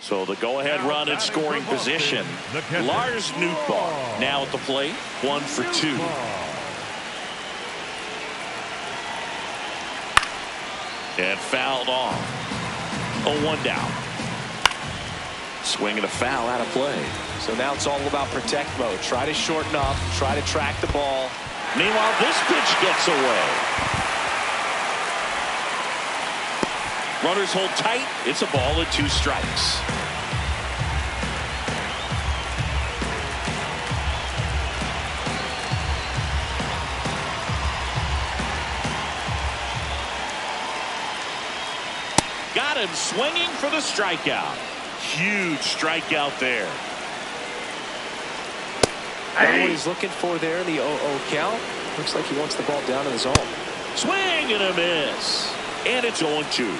So the go-ahead run in scoring position. Lars Nootbaar now at the plate, 1 for 2. And fouled off. 0-1 down. Swing and a foul out of play. So now it's all about protect mode. Try to shorten up, try to track the ball. Meanwhile, this pitch gets away. Runners hold tight. It's a ball and 2 strikes. Got him swinging for the strikeout. Huge strikeout there. Hey. What he's looking for there, the 0-0 count. Looks like he wants the ball down in the zone. Swing and a miss. And it's 0-2.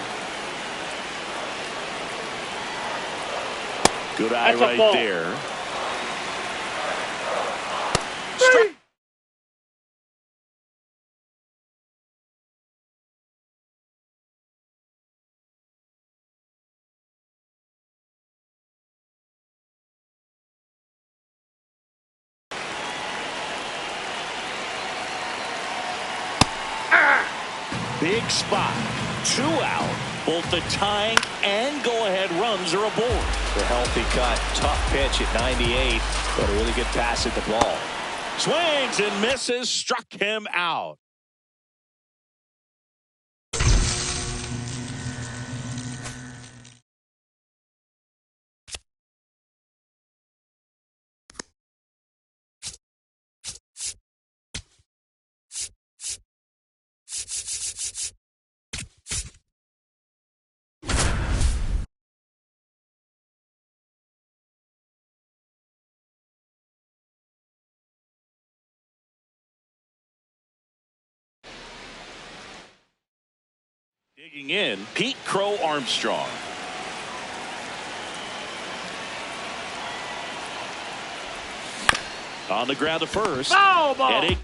Good eye right there. Big spot. 2 out. Both the tying and go-ahead runs are aboard. The healthy cut. Tough pitch at 98. But a really good pass at the ball. Swings and misses. Struck him out. Digging in, Pete Crow Armstrong. On the ground to first. Foul ball. Eddie.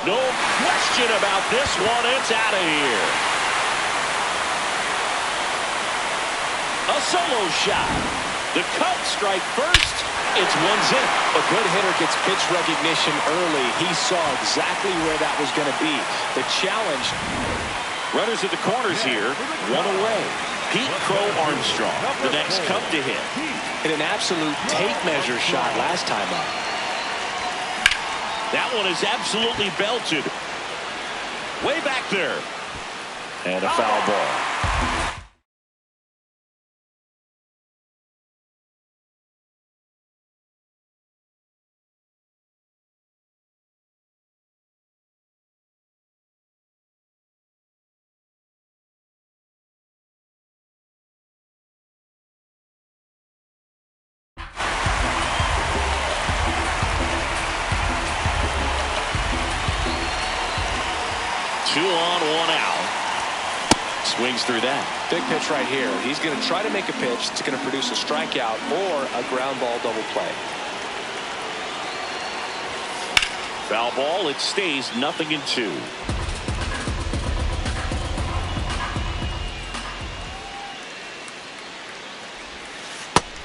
No question about this one. It's out of here. A solo shot. The cut, strike first. It's 1-0. A good hitter gets pitch recognition early. He saw exactly where that was going to be. The challenge. Runners at the corners here. 1 away. Pete Crow Armstrong, the next Cub to hit. Hit an absolute tape measure shot last time up. That one is absolutely belted. Way back there. And a foul ball. Two on, 1 out. Swings through that. Big pitch right here. He's going to try to make a pitch that's going to produce a strikeout or a ground ball double play. Foul ball. It stays 0-2.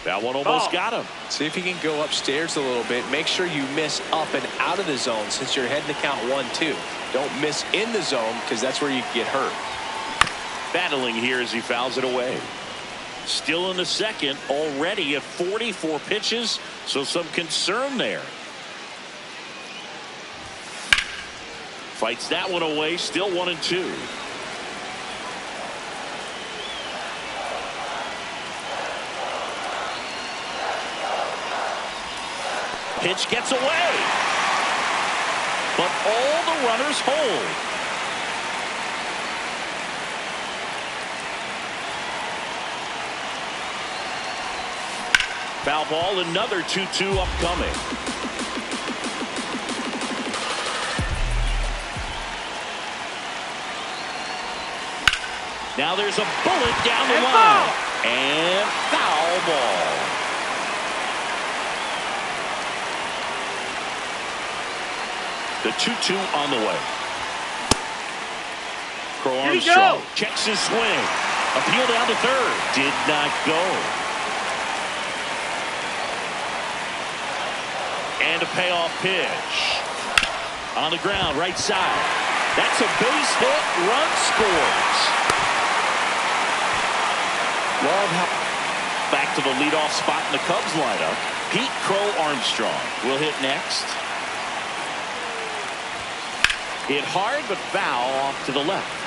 That one almost got him. See if he can go upstairs a little bit. Make sure you miss up and out of the zone since you're heading to count 1-2. Don't miss in the zone because that's where you get hurt. Battling here as he fouls it away. Still in the second, already at 44 pitches, so some concern there. Fights that one away, still 1-2. pitch gets away. But all the runners hold. Foul ball, another 2-2 upcoming. Now there's a bullet down the line. And foul ball. The 2-2 on the way. Crow Armstrong checks his swing. Appeal down to third. Did not go. And a payoff pitch. On the ground, right side. That's a base hit. Run scores. Love how back to the leadoff spot in the Cubs lineup. Pete Crow Armstrong will hit next. Hit hard, but foul off to the left.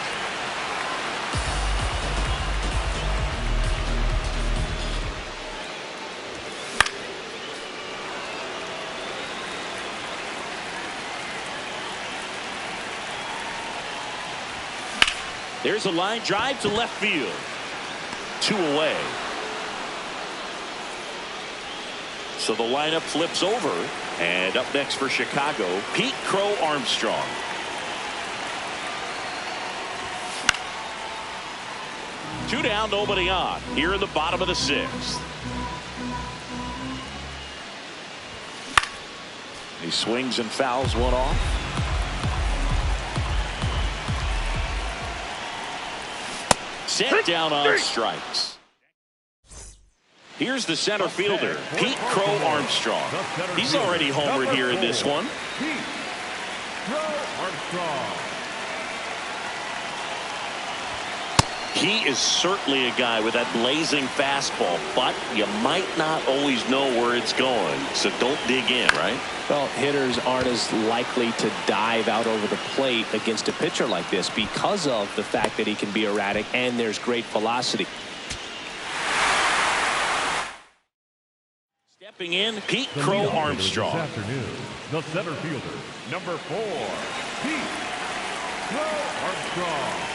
There's a line drive to left field. 2 away. So the lineup flips over. And up next for Chicago, Pete Crow Armstrong. Two down, nobody on. Here in the bottom of the 6th. He swings and fouls one off. Set down on strikes. Here's the center fielder, Pete Crow Armstrong. He's already homered here in this one. Pete Crow Armstrong. He is certainly a guy with that blazing fastball, but you might not always know where it's going, so don't dig in, right? Well, hitters aren't as likely to dive out over the plate against a pitcher like this because of the fact that he can be erratic and there's great velocity. Stepping in, Pete Crow Armstrong. This afternoon, the center fielder, number 4, Pete Crow Armstrong.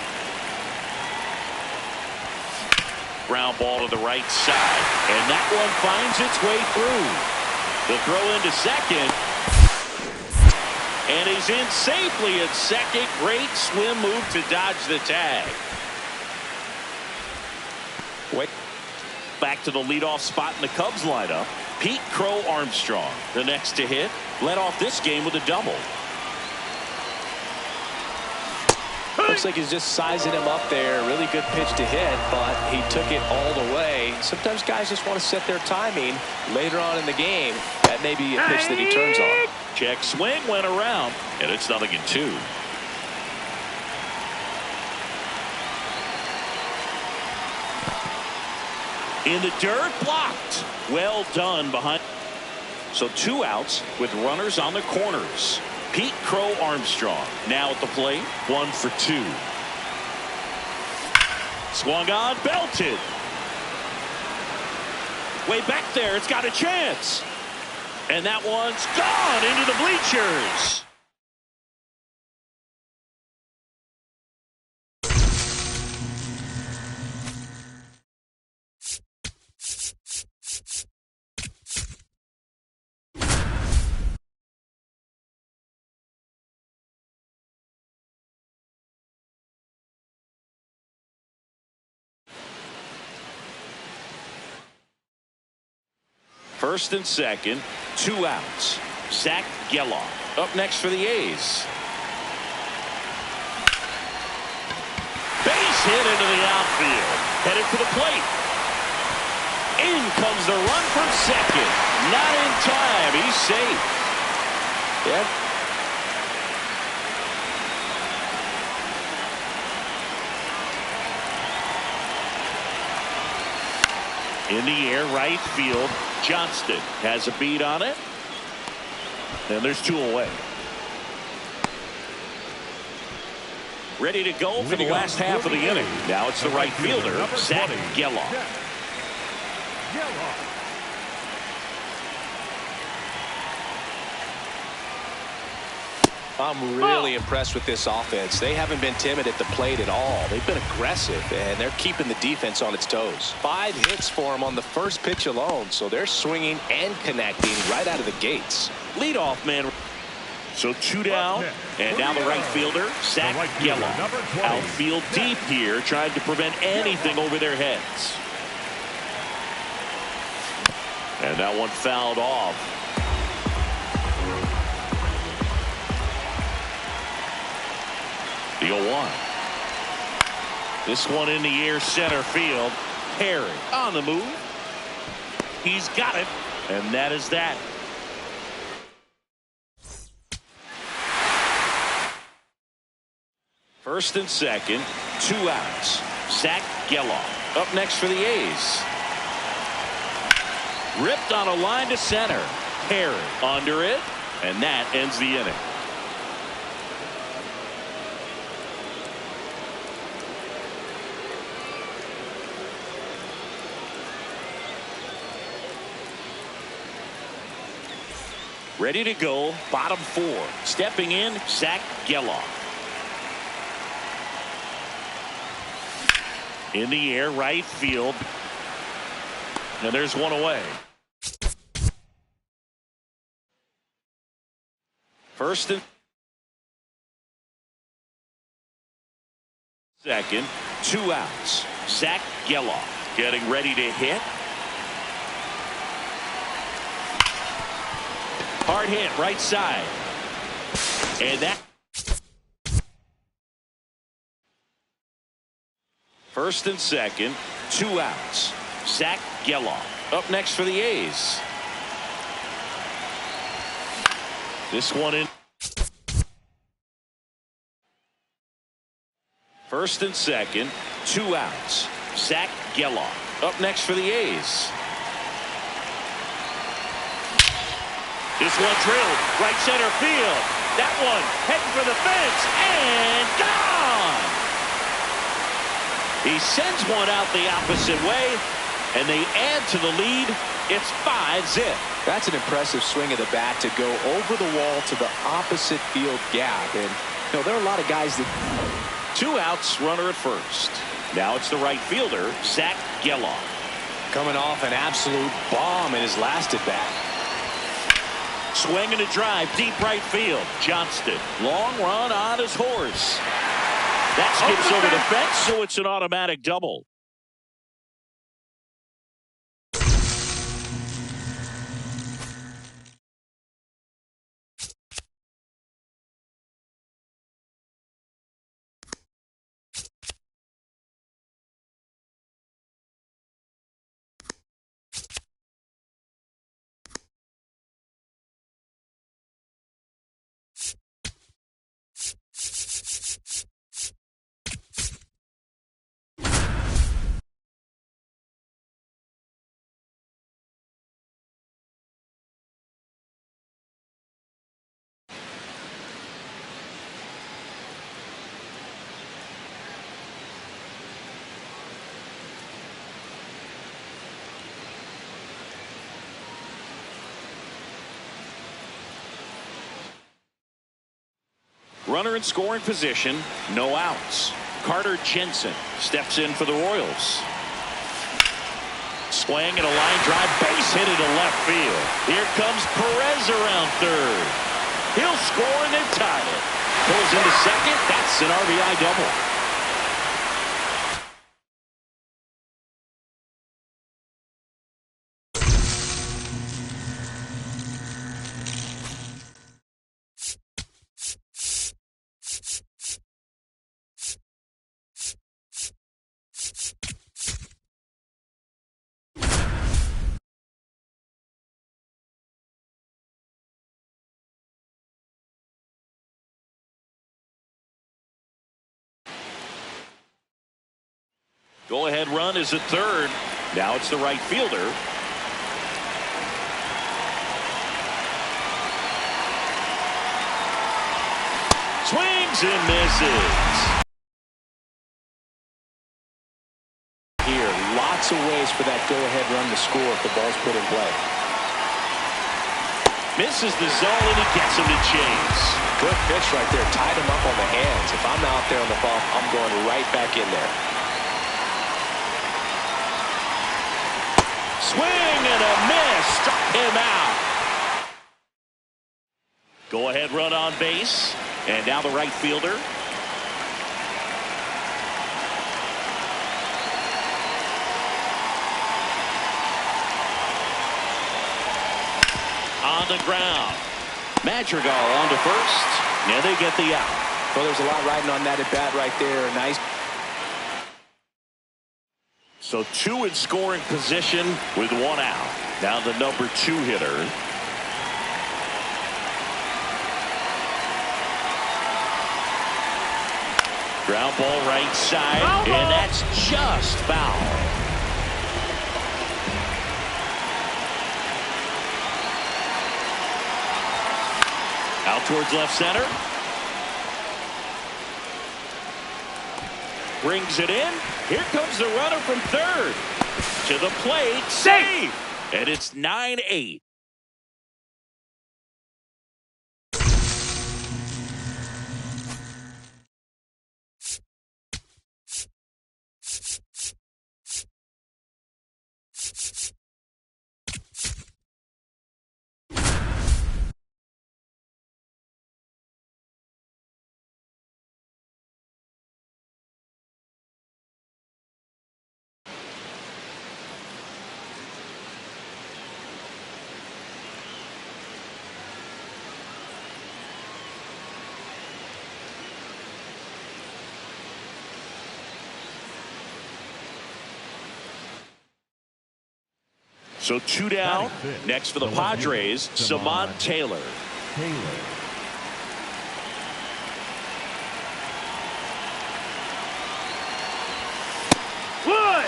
Ground ball to the right side, and that one finds its way through. The throw into second, and he's in safely at second. Great swim move to dodge the tag. Wait. Back to the leadoff spot in the Cubs lineup, Pete Crow Armstrong. The next to hit, led off this game with a double. Looks like he's just sizing him up there. Really good pitch to hit, but he took it all the way. Sometimes guys just want to set their timing later on in the game. That may be a pitch that he turns on. Check swing went around, and it's 0-2. In the dirt, blocked. Well done behind. So 2 outs with runners on the corners. Pete Crow Armstrong now at the plate, 1 for 2. Swung on, belted. Way back there, it's got a chance. And that one's gone into the bleachers. First and second, 2 outs. Zach Gelof up next for the A's. Base hit into the outfield. Headed for the plate. In comes the run from second. Not in time. He's safe. Yep. In the air, right field. Johnston has a beat on it. And there's 2 away. Ready to go for the last half of the inning. Now it's the right fielder, Zach Gelof. I'm really impressed with this offense. They haven't been timid at the plate at all. They've been aggressive, and they're keeping the defense on its toes. 5 hits for them on the first pitch alone, so they're swinging and connecting right out of the gates. Leadoff man. So 2 down, and now the right fielder, Zach Gelof. Outfield deep here, trying to prevent anything over their heads. And that one fouled off. The 0-1. This one in the air, center field. Perry on the move. He's got it, and that is that. First and second, 2 outs. Zach Gelof up next for the A's. Ripped on a line to center. Perry under it, and that ends the inning. Ready to go, bottom 4. Stepping in, Zach Gelof. In the air, right field. And there's one away. First and second, 2 outs. Zach Gelof getting ready to hit. Hard hit, right side. And that. First and second, 2 outs. Zach Gelof up next for the A's. This one in. First and second, 2 outs. Zach Gelof up next for the A's. This one drilled right center field. That one heading for the fence and gone. He sends one out the opposite way, and they add to the lead. It's 5-zip. That's an impressive swing of the bat to go over the wall to the opposite field gap. And you know, there are a lot of guys that. 2 outs, runner at first. Now it's the right fielder, Zach Gelof. Coming off an absolute bomb in his last at bat. Swing and a drive, deep right field. Johnston, long run on his horse. That skips over the fence, so it's an automatic double. Runner in scoring position, no outs. Carter Jensen steps in for the Royals. Swing and a line drive, base hit into left field. Here comes Perez around third. He'll score and they've tied it. Pulls into second. That's an RBI double. Go-ahead run is at third. Now it's the right fielder. Swings and misses. Here, lots of ways for that go-ahead run to score if the ball's put in play. Misses the zone, and he gets him to chase. Good pitch right there. Tied him up on the hands. If I'm out there on the bump, I'm going right back in there. Swing and a miss. Struck him out. Go ahead run on base. And now the right fielder. On the ground. Madrigal on to first. Now they get the out. Well, there's a lot riding on that at bat right there. Nice. So two in scoring position with one out. Now the number 2 hitter. Ground ball right side. And that's just foul. Out towards left center. Brings it in. Here comes the runner from third. To the plate. Save. And it's 9-8. So 2 down. Next for the Padres, Samad Taylor. Wood!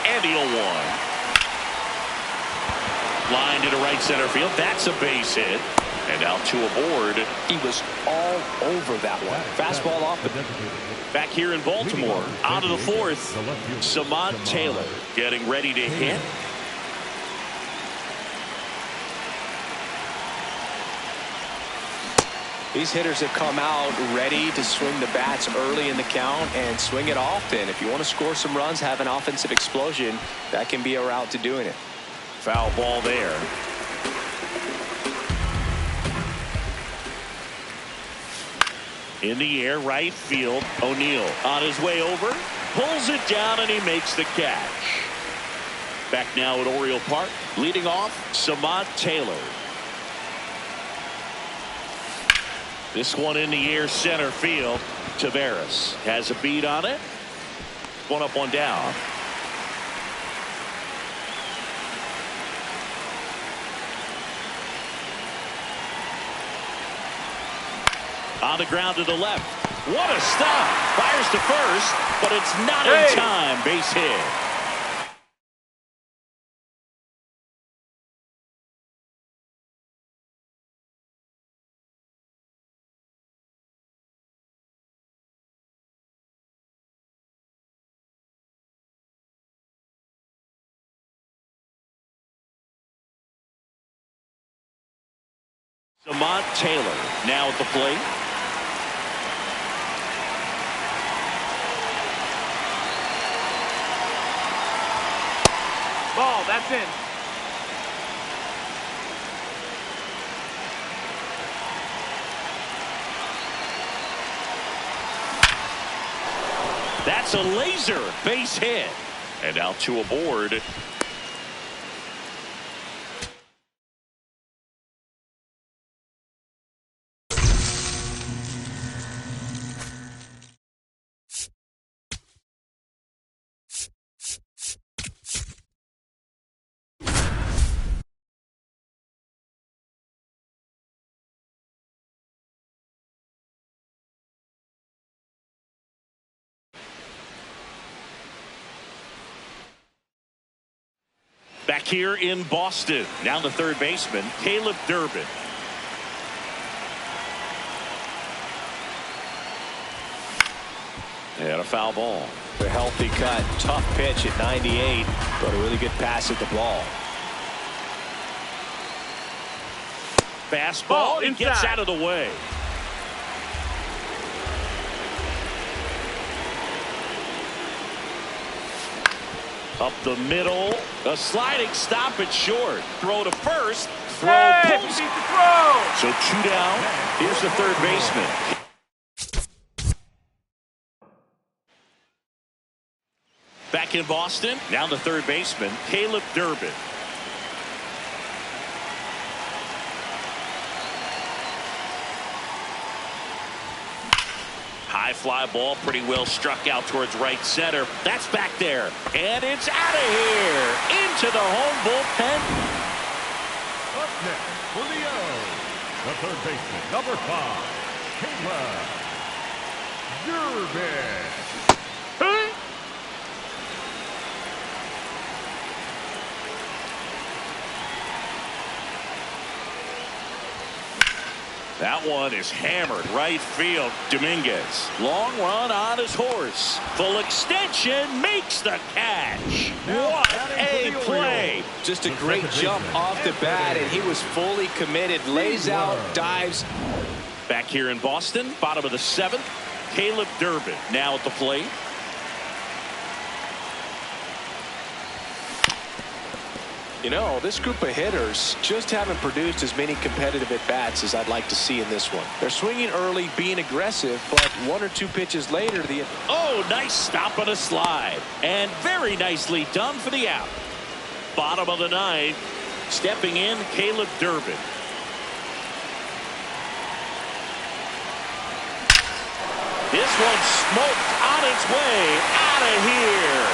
And he'll one. Line to the right center field. That's a base hit. And now 2 aboard. He was all over that one. Fastball off the. Back here in Baltimore, out of the 4th, Samad Taylor getting ready to hit. These hitters have come out ready to swing the bats early in the count and swing it often. If you want to score some runs, have an offensive explosion, that can be a route to doing it. Foul ball there. In the air, right field. O'Neill on his way over. Pulls it down, and he makes the catch. Back now at Oriole Park. Leading off, Samad Taylor. This one in the air, center field. Taveras has a beat on it. 1 up, 1 down. On the ground to the left. What a stop. Fires to first, but it's not in time. Base hit. Samad Taylor now at the plate. Ball, that's in. That's a laser base hit. And now 2 aboard. Back here in Boston. Now the third baseman, Caleb Durbin. And a foul ball. A healthy cut. Tough pitch at 98, but a really good pass at the ball. Fastball, and gets out of the way. Up the middle, a sliding stop at short. Throw to first. Throw pulls. So 2 down. Here's the third baseman. Back in Boston, now the third baseman, Caleb Durbin. High fly ball, pretty well struck out towards right center. That's back there, and it's out of here into the home bullpen. Up next for the O's, the third baseman, number 5, Caleb Durbin. That one is hammered right field. Dominguez, long run on his horse. Full extension, makes the catch. What a play. Just a great jump off the bat, and he was fully committed. Lays out, dives. Back here in Boston, bottom of the 7th, Caleb Durbin now at the plate. You know, this group of hitters just haven't produced as many competitive at-bats as I'd like to see in this one. They're swinging early, being aggressive, but 1 or 2 pitches later, Oh, nice stop on a slide. And very nicely done for the out. Bottom of the 9th, stepping in, Caleb Durbin. This one smoked on its way out of here.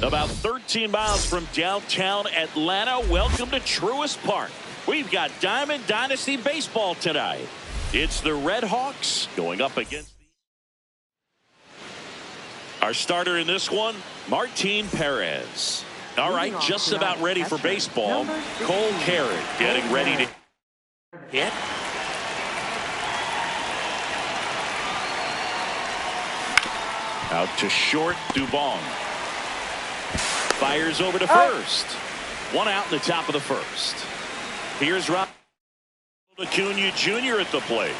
About 13 miles from downtown Atlanta, welcome to Truist Park. We've got Diamond Dynasty Baseball tonight. It's the Red Hawks going up against our starter in this one, Martin Perez. All right, just about ready for baseball. Cole Carrick getting ready to hit. Out to short, Dubon. Fires over to first. One out in the top of the first. Here's Ronald Acuna Jr. at the plate.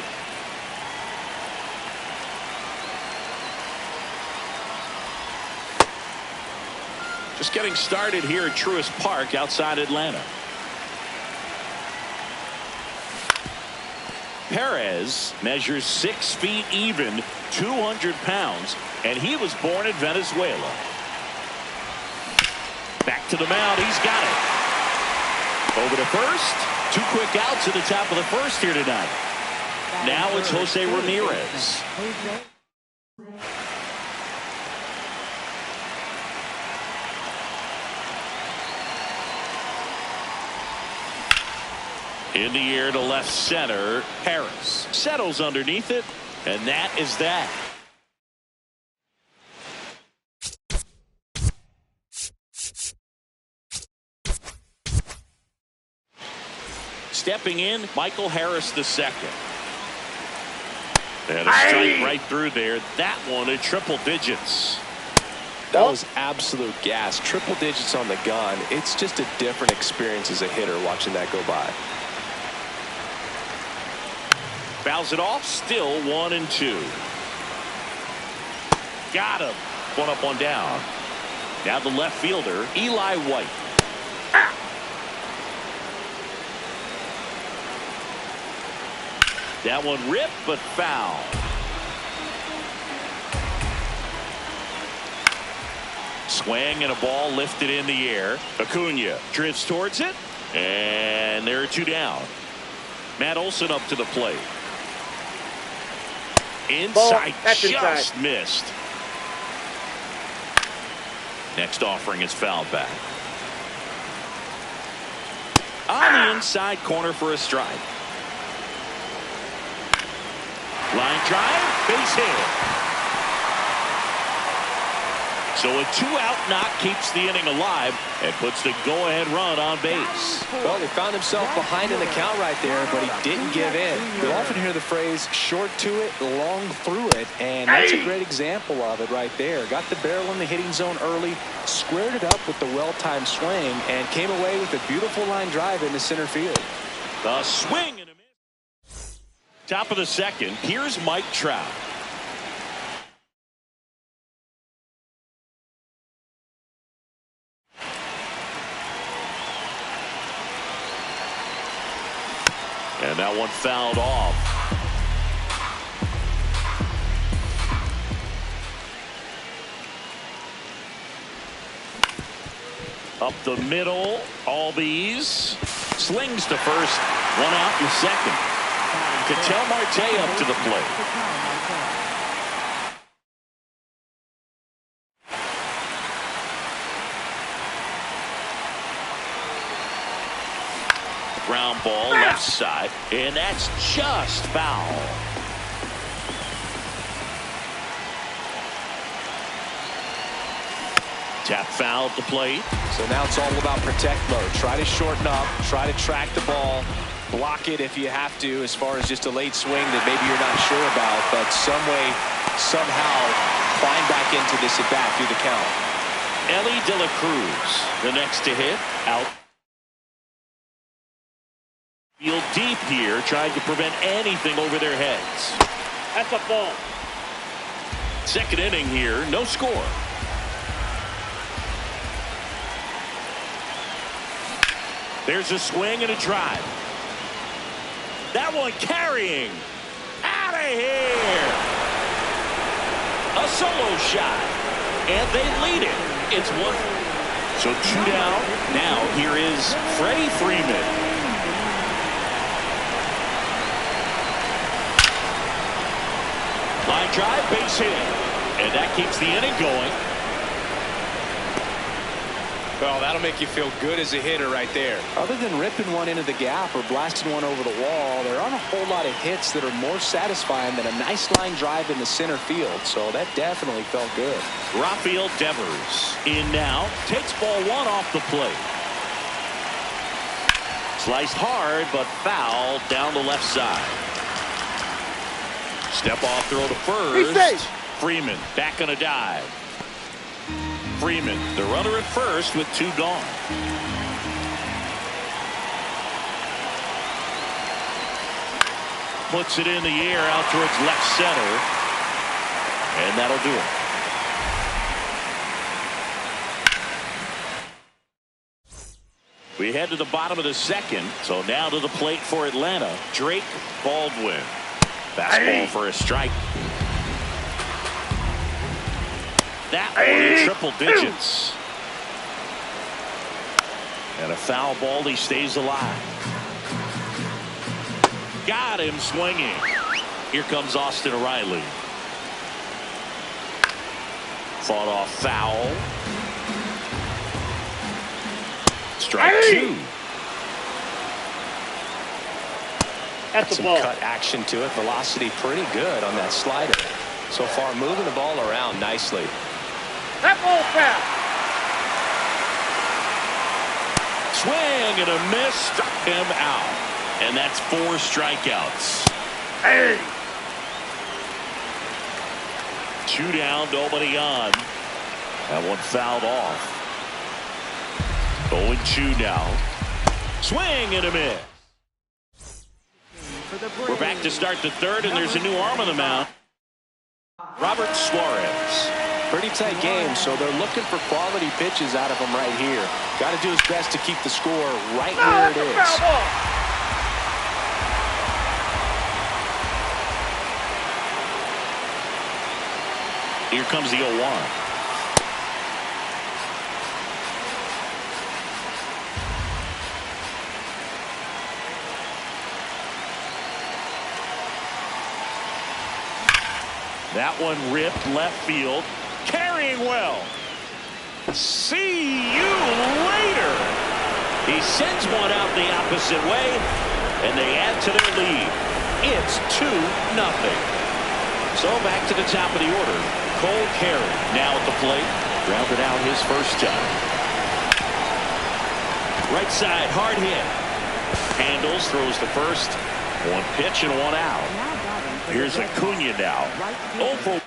Just getting started here at Truist Park outside Atlanta. Perez measures 6 feet even, 200 pounds, and he was born in Venezuela. Back to the mound. He's got it. Over to first. 2 quick outs at the top of the first here tonight. Now it's Jose Ramirez. In the air to left center. Harris settles underneath it, and that is that. Stepping in, Michael Harris II. And a strike right through there. That one at triple digits. That was absolute gas. Triple digits on the gun. It's just a different experience as a hitter watching that go by. Fouls it off. Still 1-2. Got him. One up, one down. Now the left fielder, Eli White. That one ripped, but foul. Swing and a ball lifted in the air. Acuna drifts towards it, and there are 2 down. Matt Olson up to the plate. Inside, just missed. Next offering is fouled back. On the inside corner for a strike. Line drive, base hit. So a 2-out knock keeps the inning alive and puts the go-ahead run on base. Well, he found himself behind in the count right there, but he didn't give in. You'll often hear the phrase short to it, long through it, and that's a great example of it right there. Got the barrel in the hitting zone early, squared it up with the well-timed swing, and came away with a beautiful line drive into center field. The swing and a miss. Top of the second, here's Mike Trout. And that one fouled off. Up the middle, Albies slings to first, 1 out in second. Ketel Marte up to the plate. Ground ball left side, and that's just foul. Tap foul at the plate. So now it's all about protect mode. Try to shorten up, try to track the ball, block it if you have to, as far as just a late swing that maybe you're not sure about, but some way, somehow climb back into this at bat through the count. Elly De La Cruz, the next to hit, out. Field deep here, trying to prevent anything over their heads. That's a ball. Second inning here, no score. There's a swing and a drive. That one carrying. Out of here. A solo shot. And they lead it. It's 1. So 2 down. Now here is Freddie Freeman. Line drive, base hit. And that keeps the inning going. Well, that'll make you feel good as a hitter right there. Other than ripping one into the gap or blasting one over the wall, there aren't a whole lot of hits that are more satisfying than a nice line drive in the center field. So that definitely felt good. Rafael Devers in now. Takes ball one off the plate. Sliced hard, but fouled down the left side. Step off throw to first. Freeman back on a dive. Freeman, the runner at first with two gone. Puts it in the air out towards left center. And that'll do it. We head to the bottom of the second. So now to the plate for Atlanta. Drake Baldwin. Fastball for a strike. That one in triple digits. And a foul ball. He stays alive. Got him swinging. Here comes Austin Riley. Fought off foul. Strike two. That's some cut action to it. Velocity pretty good on that slider. So far moving the ball around nicely. That ball foul. Swing and a miss. Struck him out. And that's 4 strikeouts. Hey. 2 down, nobody on. That one fouled off. 0-2 now. Swing and a miss. We're back to start the third, and there's a new arm on the mound. Robert Suarez. Pretty tight game, so they're looking for quality pitches out of him right here. Got to do his best to keep the score right where it is. Here comes the 0-1. That one ripped left field. Carrying well. See you later. He sends one out the opposite way, and they add to their lead. It's 2-0. So back to the top of the order. Cole Carey now at the plate. Grounded out his first time. Right side, hard hit. Handles, throws the first. 1 pitch and 1 out. Here's Acuna now. 0 for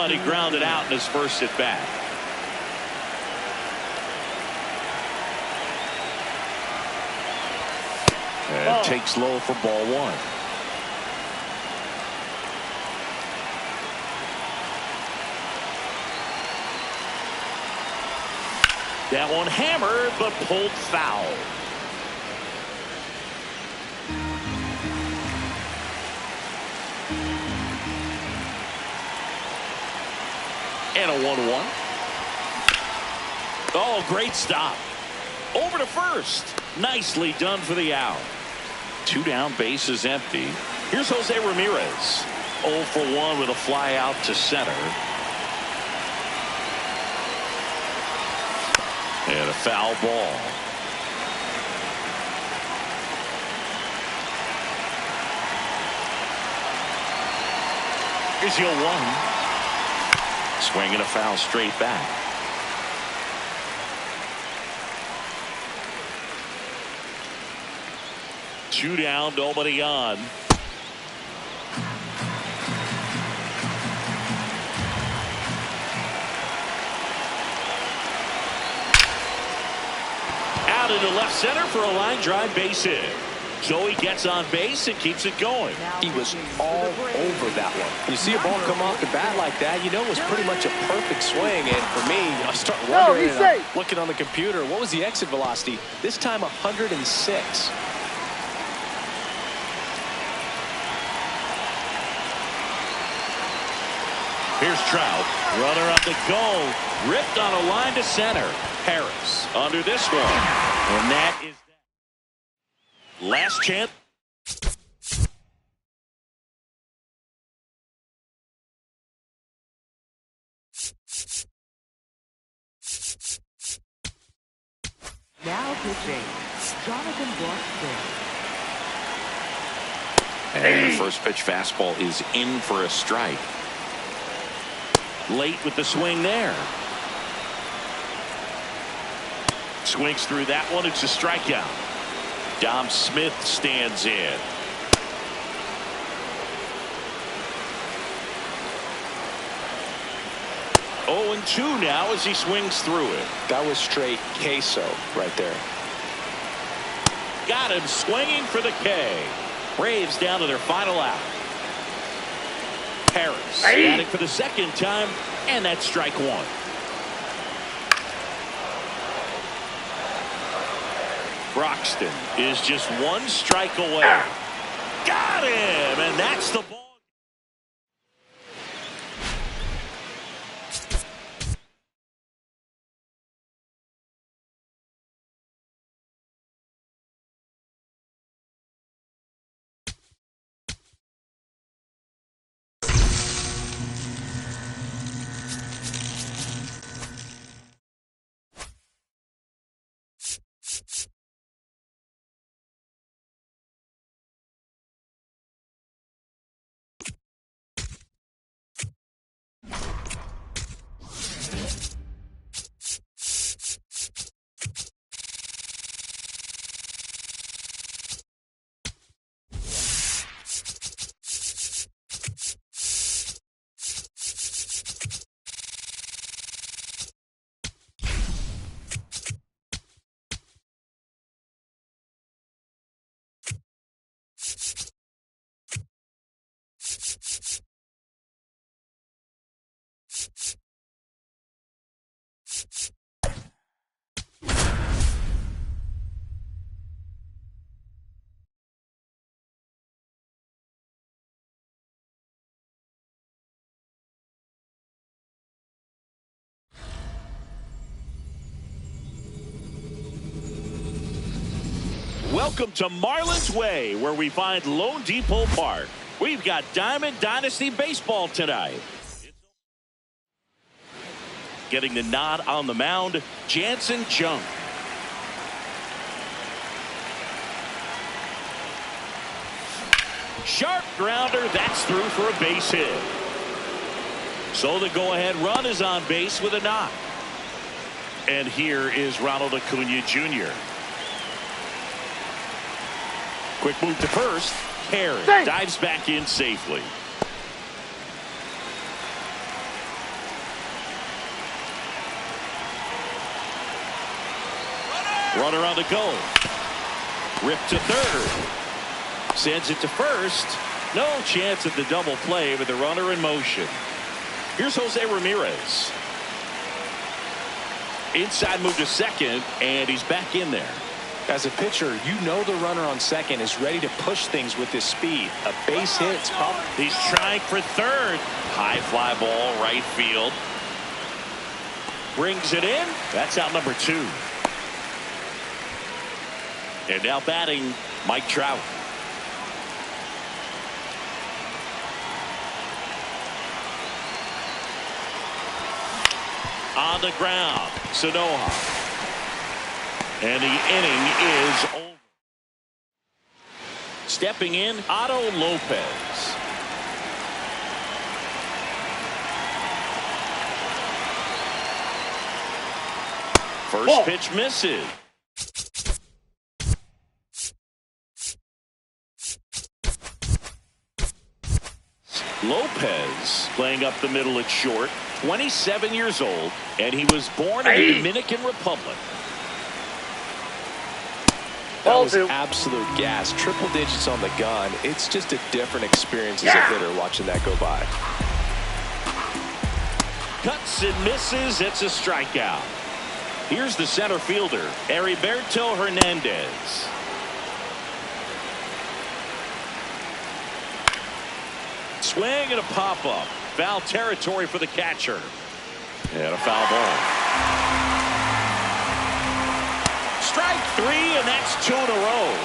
He grounded out in his first at bat. And takes low for ball 1. That one hammered but pulled foul. And a 1-1. Oh, great stop. Over to first. Nicely done for the out. 2 down, base is empty. Here's Jose Ramirez. 0 for 1 with a fly out to center. And a foul ball. Here's the 0-1. Swinging a foul straight back. Two down, nobody on. Out into left center for a line drive base hit. So he gets on base and keeps it going. He was all over that one. You see a ball come off the bat like that, you know it was pretty much a perfect swing. And for me, I start wondering, looking on the computer, what was the exit velocity? This time 106. Here's Trout. Runner on the goal. Ripped on a line to center. Harris under this one. And that is last chance. Now pitching, Jonathan Block. And the first pitch fastball is in for a strike. Late with the swing there. Swings through that one. It's a strikeout. Dom Smith stands in. Oh, and 2 now as he swings through it. That was straight queso right there. Got him swinging for the K. Braves down to their final out. Harris at it for the second time, and that's strike 1. Broxton is just 1 strike away. Got him, and that's the ball. Welcome to Marlins Way, where we find Lone Depot Park. We've got Diamond Dynasty Baseball tonight. Getting the nod on the mound, Jansen Junk. Sharp grounder, that's through for a base hit. So the go-ahead run is on base with a knock. And here is Ronald Acuna Jr. Quick move to first. Harris dives back in safely. Runner on the go. Ripped to third. Sends it to first. No chance at the double play with the runner in motion. Here's Jose Ramirez. Inside move to second, and he's back in there. As a pitcher, you know the runner on second is ready to push things with his speed. A base hit. He's trying for third. High fly ball, right field. Brings it in. That's out number 2. And now batting, Mike Trout. On the ground, Sanoja. And the inning is over. Stepping in, Otto Lopez. First pitch misses. Lopez playing up the middle at short, 27 years old, and he was born in the Dominican Republic. That Ball was two. absolute gas. Triple digits on the gun. It's just a different experience as a hitter watching that go by. Cuts and misses. It's a strikeout. Here's the center fielder, Heriberto Hernandez. Swing and a pop-up. Foul territory for the catcher. And a foul ball. Strike three, and that's 2 in a row.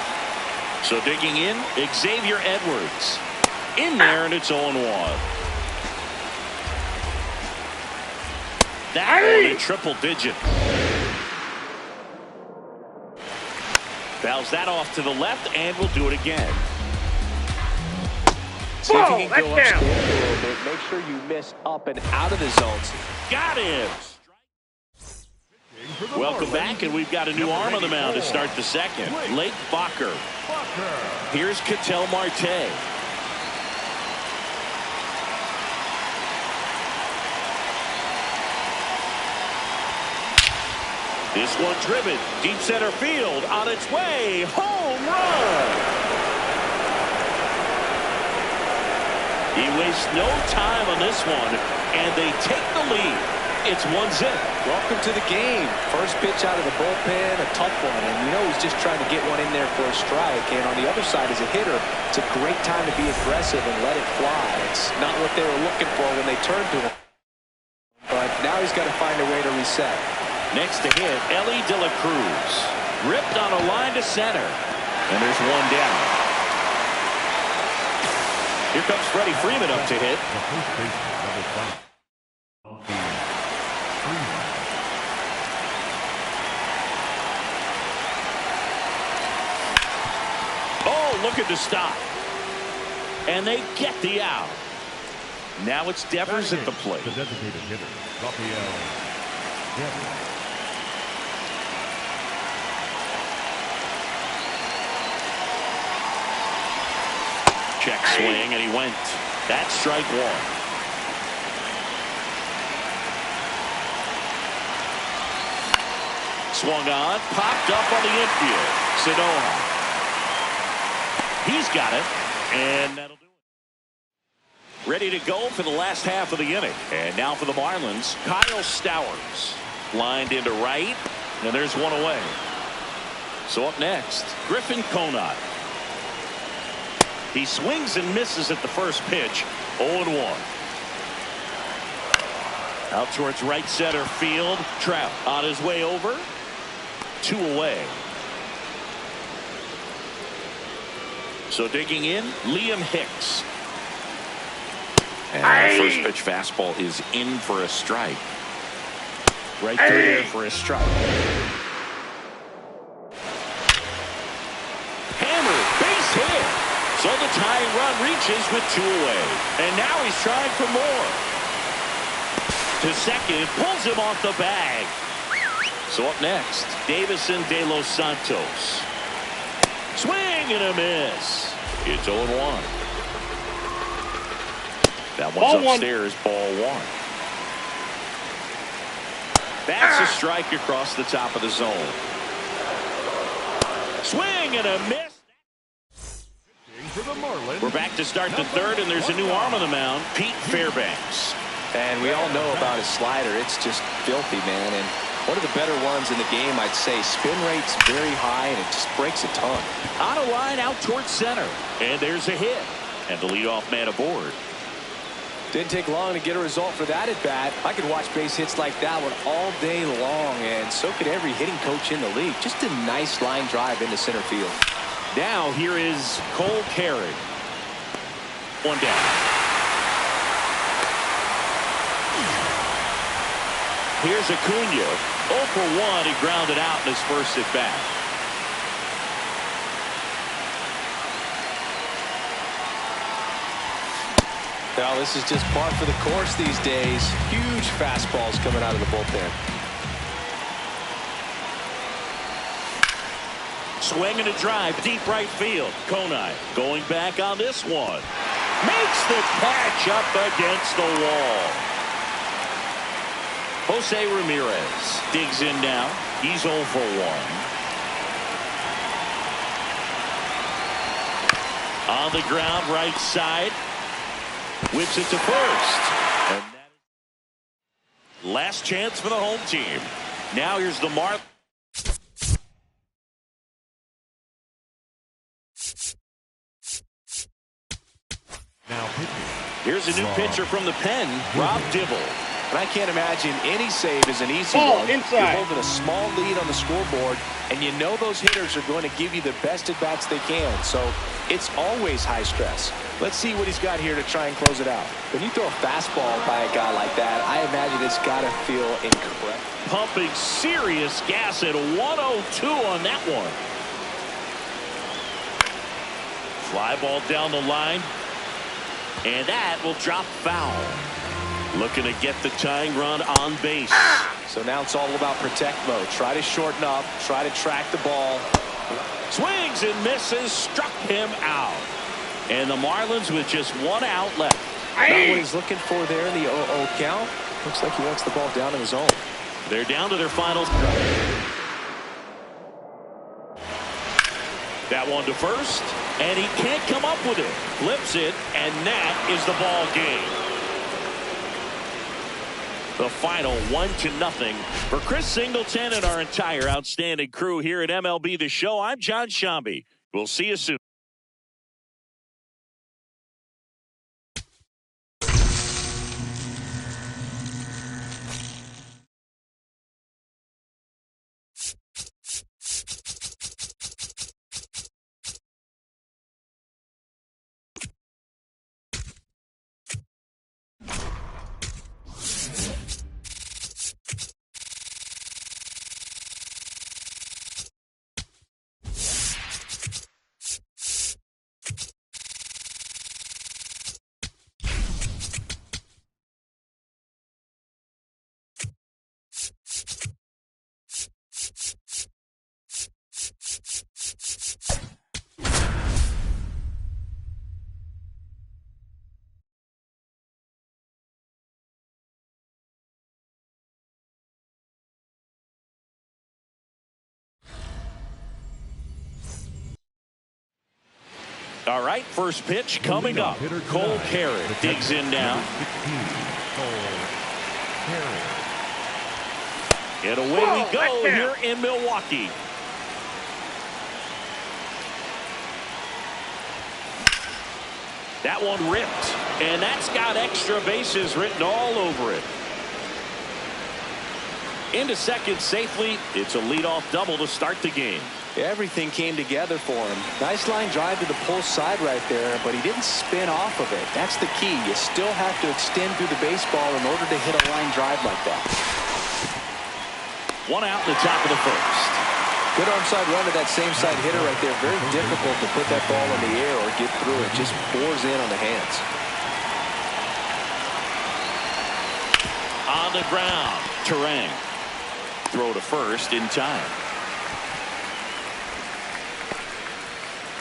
So digging in, Xavier Edwards. In there, and it's 0-1. That one in triple digit. Fouls that off to the left, and we'll do it again. See if you can Ball, go that's upstairs down. a little bit. Make sure you miss up and out of the zones. Got him. Welcome back, and we've got a new arm on the mound to start the second. Lake Bacher. Here's Ketel Marte. This one driven deep center field, on its way, home run. He wastes no time on this one, and they take the lead. It's 1-0. Welcome to the game. First pitch out of the bullpen, a tough one. And you know he's just trying to get one in there for a strike. And on the other side, as a hitter, it's a great time to be aggressive and let it fly. It's not what they were looking for when they turned to him. But now he's got to find a way to reset. Next to hit, Ellie De La Cruz. Ripped on a line to center. And there's one down. Here comes Freddie Freeman up to hit. The first baseman, number 5. Oh, looking to stop. And they get the out. Now it's Devers at the plate. The designated hitter, Rafael Devers. Check swing, and he went. That's strike one. Swung on, popped up on the infield. Sedona. He's got it, and that'll do it. Ready to go for the last half of the inning. And now for the Marlins, Kyle Stowers. Lined into right, and there's one away. So up next, Griffin Conant. He swings and misses at the first pitch. 0-1. Out towards right center field. Trout on his way over. 2 away. So digging in, Liam Hicks. And the first pitch fastball is in for a strike. Right through there for a strike. Hammered, base hit. So the tying run reaches with 2 away. And now he's trying for more. To second, pulls him off the bag. So up next, Davison De Los Santos. Swing and a miss. It's 0-1. That one's upstairs, ball 1. That's a strike across the top of the zone. Swing and a miss. For the Marlins, We're back to start the third, and there's a new arm on the mound, Pete Fairbanks. And we all know about his slider. It's just filthy, man. And one of the better ones in the game, I'd say. Spin rate's very high, and it just breaks a ton. On a line out towards center. And there's a hit. And the leadoff man aboard. Didn't take long to get a result for that at bat. I could watch base hits like that one all day long, and so could every hitting coach in the league. Just a nice line drive into center field. Now here is Cole Carrick. One down. Here's Acuna. 0 for 1. He grounded out in his first at bat. Well, this is just par for the course these days. Huge fastballs coming out of the bullpen. Swing and a drive, deep right field. Conant going back on this one. Makes the catch up against the wall. Jose Ramirez digs in now. He's 0 for 1. On the ground, right side. Whips it to first. And that is last chance for the home team. Now here's the Marlins. Now pitching. Here's a new pitcher from the pen, Rob Dibble. And I can't imagine any save is an easy Ball one. inside. You're holding a small lead on the scoreboard, and you know those hitters are going to give you the best at-bats they can. So it's always high stress. Let's see what he's got here to try and close it out. When you throw a fastball by a guy like that, I imagine it's got to feel incredible. Pumping serious gas at 102 on that one. Fly ball down the line. And that will drop foul. Looking to get the tying run on base. So now it's all about protect mode. Try to shorten up. Try to track the ball. Swings and misses. Struck him out. And the Marlins with just one out left. Not what he's looking for there in the 0-0 count. Looks like he wants the ball down in the zone. They're down to their final. That one to first. And he can't come up with it. Flips it. And that is the ball game. The final 1-0 for Chris Singleton and our entire outstanding crew here at MLB The Show. I'm John Shambi. We'll see you soon. All right, first pitch coming up. Cole Carrick digs in now. And away we go here in Milwaukee. That one ripped, and that's got extra bases written all over it. Into second safely. It's a leadoff double to start the game. Everything came together for him. Nice line drive to the pull side right there, but he didn't spin off of it. That's the key. You still have to extend through the baseball in order to hit a line drive like that. One out in the top of the first. Good onside run to that same side hitter right there. Very difficult to put that ball in the air or get through it. Just bores in on the hands. On the ground, Turang. Throw to first in time.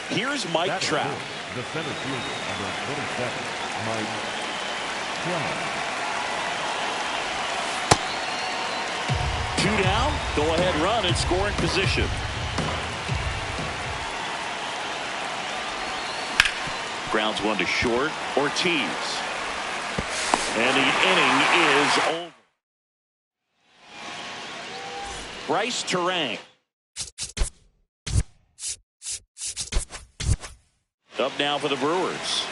Here's Mike Trout. The center fielder, number 27, Mike Trout. 2 down. Go ahead run in scoring position. Grounds one to short. Ortiz. And the inning is over. Bryce Turang. Up now for the Brewers.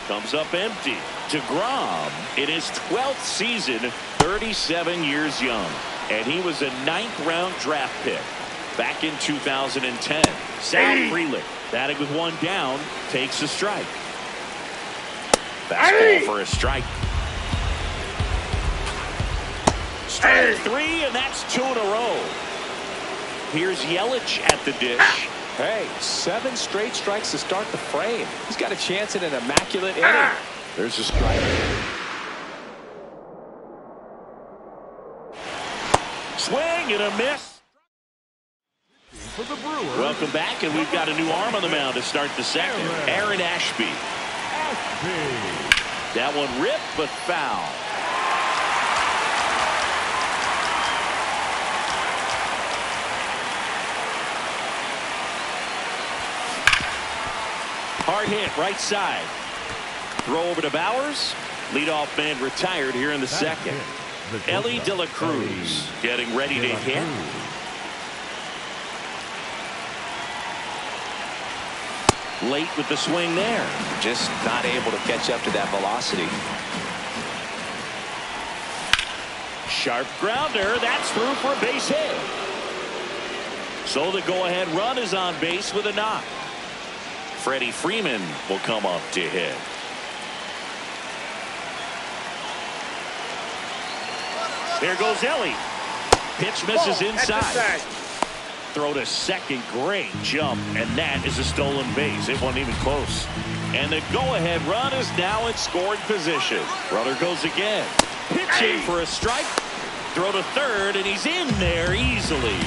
Comes up empty. DeGrom in his 12th season, 37 years young. And he was a 9th-round draft pick back in 2010. Sal Frelick, batting with one down, takes a strike. Fastball for a strike. Strike 3, and that's 2 in a row. Here's Yelich at the dish. Hey, 7 straight strikes to start the frame. He's got a chance at an immaculate inning. There's a strike. Swing and a miss. For the Brewers, Welcome back, and we've got a new arm on the mound to start the second. Aaron Ashby. That one ripped, but foul. Hard hit right side. Throw over to Bowers. Leadoff man retired here in the second. Elly De La Cruz getting ready to hit. Late with the swing there. Just not able to catch up to that velocity. Sharp grounder. That's through for a base hit. So the go-ahead run is on base with a knock. Freddie Freeman will come up to hit. There goes Elly. Pitch misses inside. Throw to second. Great jump. And that is a stolen base. It wasn't even close. And the go-ahead run is now in scoring position. Runner goes again. Pitching for a strike. Throw to third, and he's in there easily.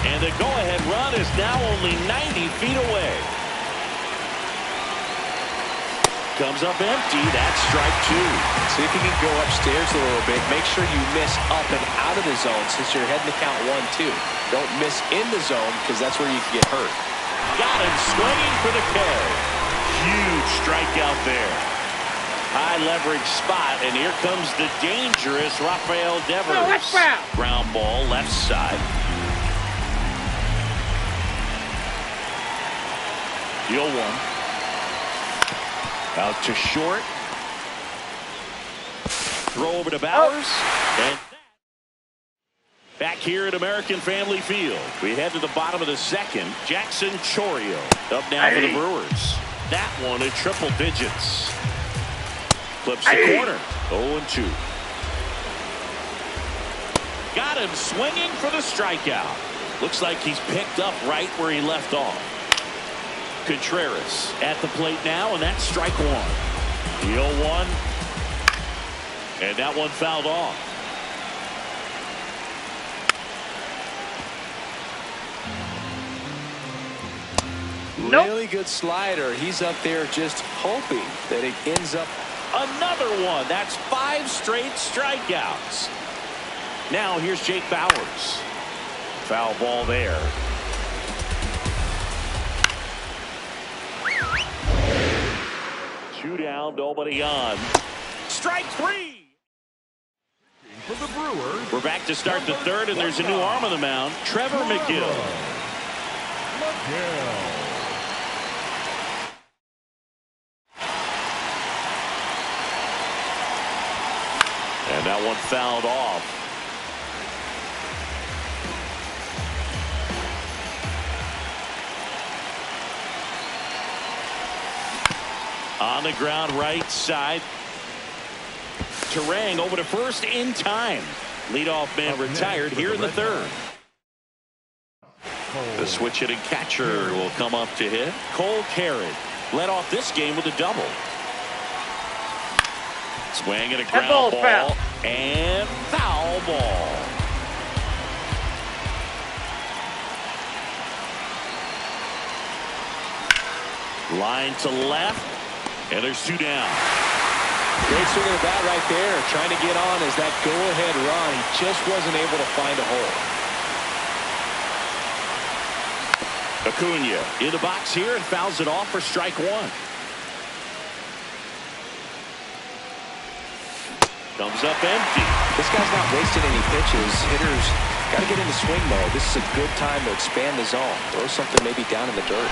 And the go-ahead run is now only 90 feet away. Comes up empty. That's strike two. See if you can go upstairs a little bit. Make sure you miss up and out of the zone since you're heading to count 1-2. Don't miss in the zone because that's where you can get hurt. Got him swinging for the K. Huge strikeout there. High leverage spot, and here comes the dangerous Rafael Devers. No, that's foul. Ground ball left side. The 0-1. Out to short. Throw over to Bowers. And back here at American Family Field, we head to the bottom of the second. Jackson Chourio up now for the Brewers. That one in triple digits. Clips the corner. 0-2. Got him swinging for the strikeout. Looks like he's picked up right where he left off. Contreras at the plate now, and that's strike one. The 0-1. And that one fouled off. Nope. Really good slider. He's up there just hoping that it ends up. Another one. That's 5 straight strikeouts. Now here's Jake Bowers. Foul ball there. Two down, nobody on. Strike three. For the Brewers, We're back to start the third, and there's a new arm on the mound. Trevor McGill. McGill. And that one fouled off. On the ground right side. Turang over to first in time. Leadoff man retired here in the third. The switch hitting catcher will come up to hit. Cole Carrot led off this game with a double. Swing and a ground ball. Foul. And foul ball. Line to left. And there's two down. Great swing of the bat right there. Trying to get on as that go-ahead run. He just wasn't able to find a hole. Acuna in the box here and fouls it off for strike one. Comes up empty. This guy's not wasting any pitches. Hitters got to get into swing mode. This is a good time to expand the zone. Throw something maybe down in the dirt.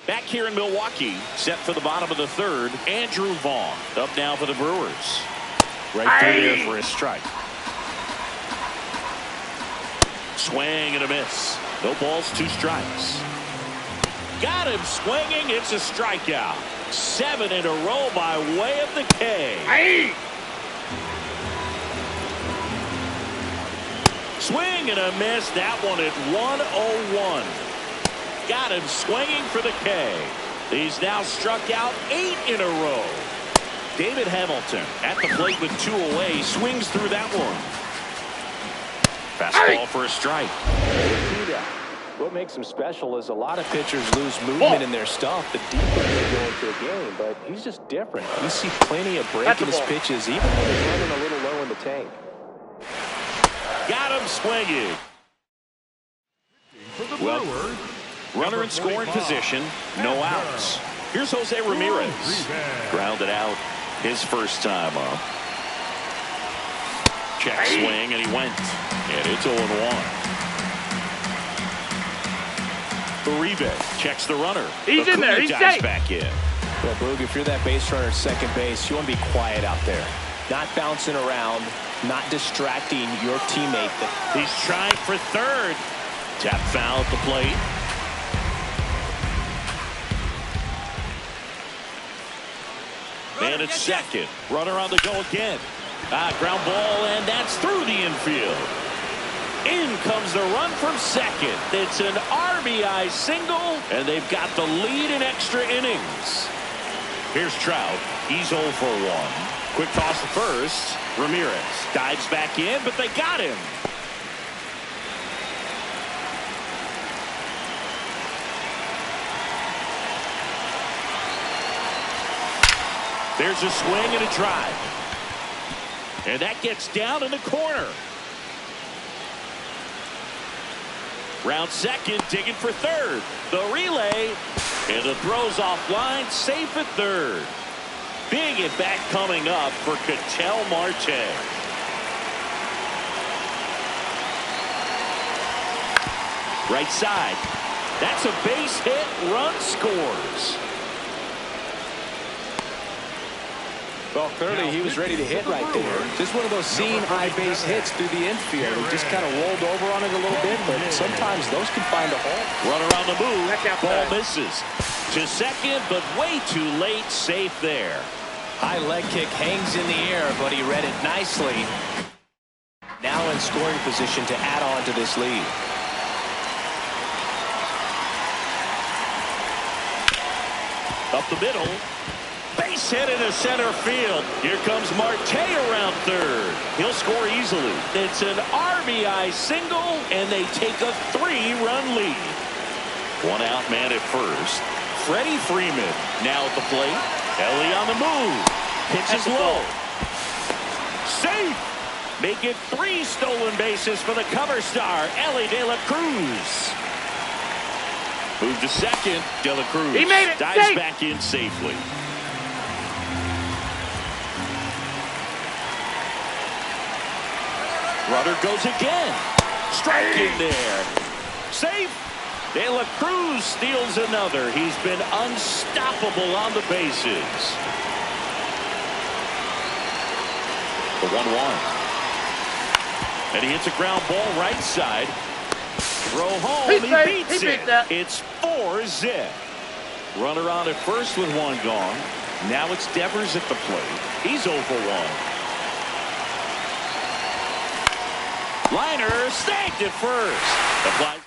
Back here in Milwaukee, set for the bottom of the third, Andrew Vaughn up now for the Brewers. Right through there for his strike. Swing and a miss. No balls, 2 strikes. Got him swinging. It's a strikeout. 7 in a row by way of the K. Swing and a miss. That one at 1-0-1. Got him swinging for the K. He's now struck out 8 in a row. David Hamilton at the plate with 2 away. Swings through that one. Fastball for a strike. What makes him special is a lot of pitchers lose movement in their stuff the deeper they go into a game, but he's just different. You see plenty of break in his pitches, even when he's running a little low in the tank. Got him swinging. For the Brewers, Runner in scoring position, no outs. Here's Jose Ramirez. Grounded out his first time up. Check swing, and he went. And it's 0-1. Uribe checks the runner. He's in there. He's dives safe. Back in. Well, Boog, if you're that base runner at second base, you want to be quiet out there. Not bouncing around, not distracting your teammate. He's trying for third. Tap foul at the plate. And it's second. Runner on the go again. Ground ball, and that's through the infield. In comes the run from second. It's an RBI single, and they've got the lead in extra innings. Here's Trout. He's 0 for 1. Quick toss to first. Ramirez dives back in, but they got him. There's a swing and a drive. And that gets down in the corner. Round second, digging for third. The relay, and the throw's offline, safe at third. Big at bat coming up for Ketel Marte. Right side. That's a base hit. Run scores. Well, clearly he was ready to hit right there. Just one of those seeing high base hits through the infield. He just kind of rolled over on it a little bit, but sometimes those can find a hole. Runner on the move. Ball misses. To second, but way too late. Safe there. High leg kick hangs in the air, but he read it nicely. Now in scoring position to add on to this lead. Up the middle. Base hit into center field. Here comes Marte around third. He'll score easily. It's an RBI single, and they take a 3-run lead. One out man at first. Freddie Freeman now at the plate. Ellie on the move. Pitches low. Safe. Make it 3 stolen bases for the cover star, Ellie De La Cruz. Move to second. De La Cruz He made it. dives safe. back in safely. Runner goes again. Strike in there. Safe. De La Cruz steals another. He's been unstoppable on the bases. The 1-1. And he hits a ground ball right side. Throw home. He's He safe. beats He it. beat that. It's 4-zip. Runner on at first with 1 gone. Now it's Devers at the plate. He's 0 for 1. Liner snagged at first. Applies.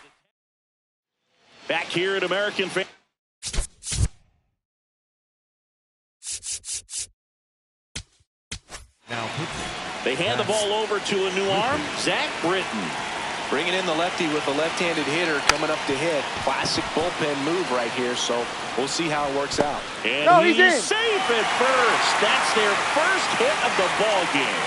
Back here at American Fan. Now They hand the ball over to a new arm, Zach Britton. Bringing in the lefty with a left-handed hitter coming up to hit. Classic bullpen move right here, so we'll see how it works out. And No, he's he's in. safe at first. That's their first hit of the ball game.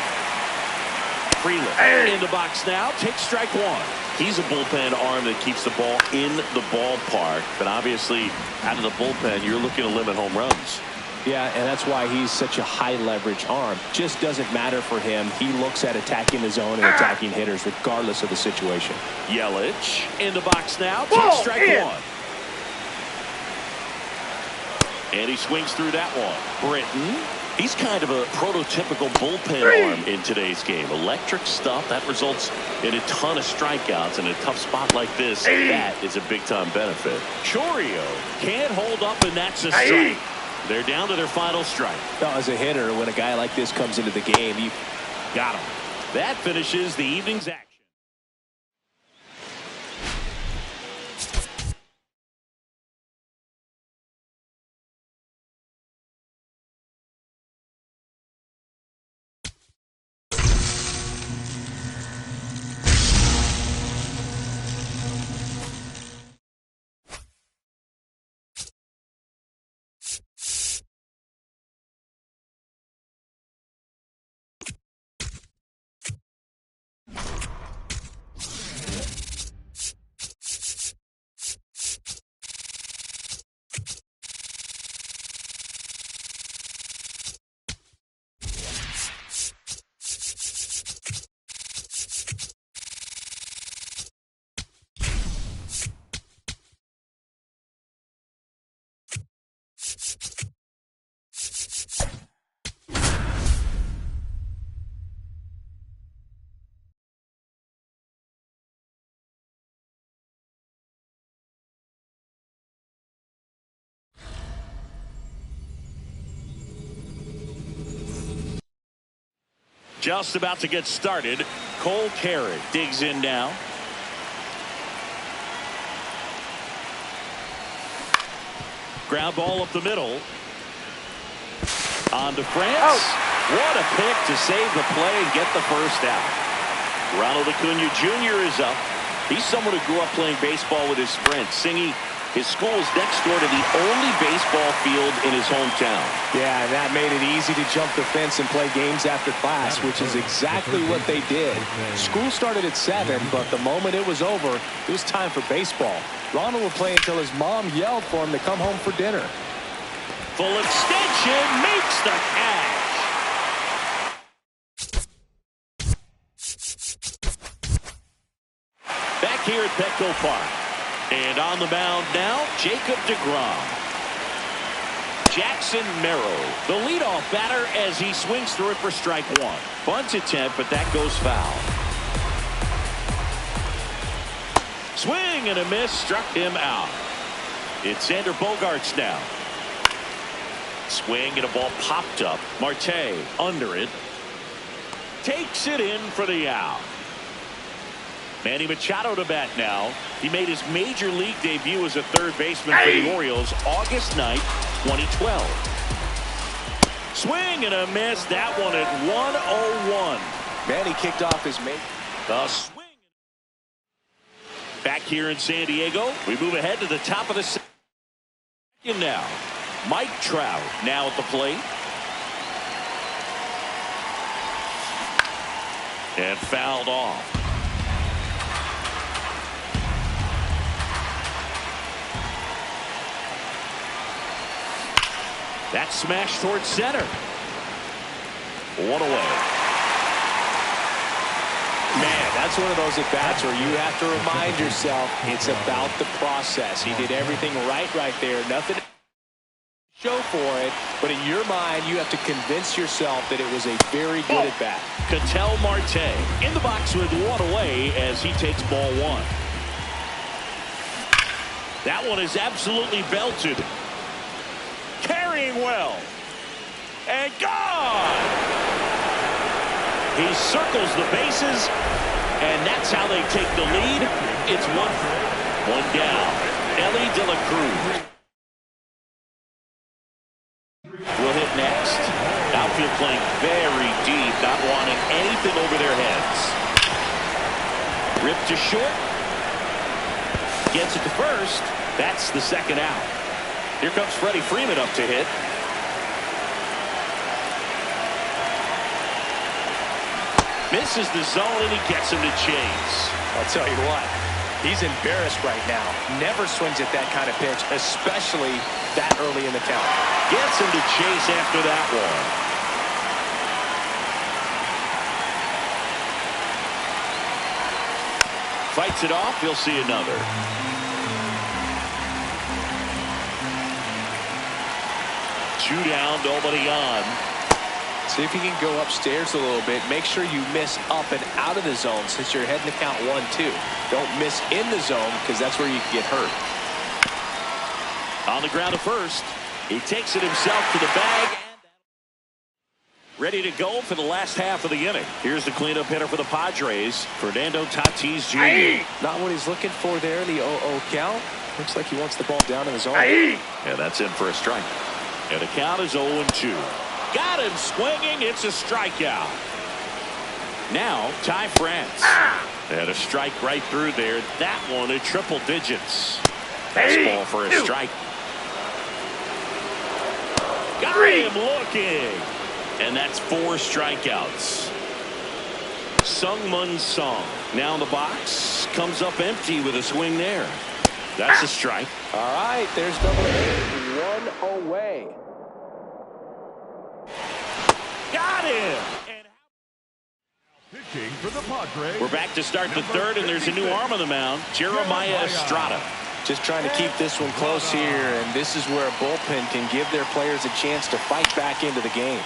Freeland in the box now. Takes strike 1. He's a bullpen arm that keeps the ball in the ballpark. But obviously, out of the bullpen, you're looking to limit home runs. Yeah, and that's why he's such a high-leverage arm. Just doesn't matter for him. He looks at attacking the zone and attacking hitters regardless of the situation. Yelich in the box now. Ball Takes strike in. 1. And he swings through that one. Britton. He's kind of a prototypical bullpen arm in today's game. Electric stuff that results in a ton of strikeouts in a tough spot like this. That is a big-time benefit. Chourio can't hold up, and that's a strike. They're down to their final strike. Now, as a hitter, when a guy like this comes into the game, you Got him. That finishes the evening's action. Just about to get started. Cole Carrick digs in now. Ground ball up the middle. On to France. What a pick to save the play and get the first out. Ronald Acuna Jr. is up. He's someone who grew up playing baseball with his friends. Singy, his school is next door to the only baseball field in his hometown. Yeah, and that made it easy to jump the fence and play games after class, which is exactly what they did. School started at 7, but the moment it was over, it was time for baseball. Ronald would play until his mom yelled for him to come home for dinner. Full extension makes the catch. Back here at Petco Park. And on the mound now, Jacob deGrom. Jackson Merrill, the leadoff batter as he swings through it for strike one. Bunt attempt, but that goes foul. Swing and a miss, struck him out. It's Xander Bogaerts now. Swing and a ball popped up. Marte under it. Takes it in for the out. Manny Machado to bat now. He made his major league debut as a third baseman for the Orioles August 9th, 2012. Swing and a miss. That one at 101. Manny kicked off his main. The swing. Back here in San Diego, we move ahead to the top of the second now. Mike Trout now at the plate. And fouled off. That smash towards center. One away. Man, that's one of those at-bats where you have to remind yourself it's about the process. He did everything right there. Nothing to show for it, but in your mind, you have to convince yourself that it was a very good at-bat. Ketel Marte in the box with one away as he takes ball one. That one is absolutely belted. Carrying well. And gone! He circles the bases, and that's how they take the lead. It's one down. Elly De La Cruz will hit next. Outfield playing very deep, not wanting anything over their heads. Ripped to short. Gets it to first. That's the second out. Here comes Freddie Freeman up to hit. Misses the zone, and he gets him to chase. I'll tell you what, he's embarrassed right now. Never swings at that kind of pitch, especially that early in the count. Gets him to chase after that one. Fights it off. He'll see another. Two down, nobody on. See if you can go upstairs a little bit. Make sure you miss up and out of the zone since you're heading to count 1-2. Don't miss in the zone because that's where you can get hurt. On the ground to first. He takes it himself to the bag. Ready to go for the last half of the inning. Here's the cleanup hitter for the Padres, Fernando Tatis Jr. Not what he's looking for there in the 0-0 count. Looks like he wants the ball down in the zone. Yeah, that's in for a strike. And the count is 0-2. Got him swinging. It's a strikeout. Now, Ty France. And a strike right through there. That one at triple digits. Fastball for a strike. Got him looking. And that's 4 strikeouts. Sung-Mun Song now in the box. Comes up empty with a swing there. That's a strike. All right, there's double A. 1 away. Got him. Pitching for the Padres. We're back to start the third, and there's a new arm on the mound, Jeremiah Estrada. Just trying to keep this one close here, and this is where a bullpen can give their players a chance to fight back into the game.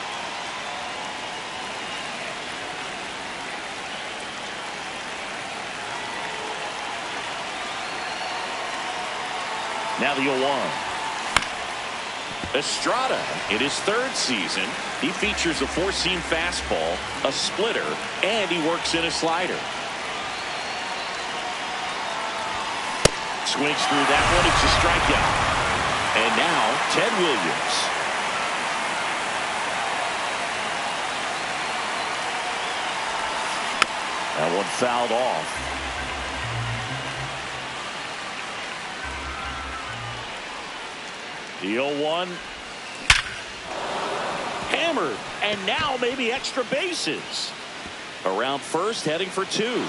Now the 0-1. Estrada, in his third season, he features a four-seam fastball, a splitter, and he works in a slider. Swings through that one. It's a strikeout. And now Ted Williams. That one fouled off. The 0-1. Hammered. And now maybe extra bases. Around first, heading for two.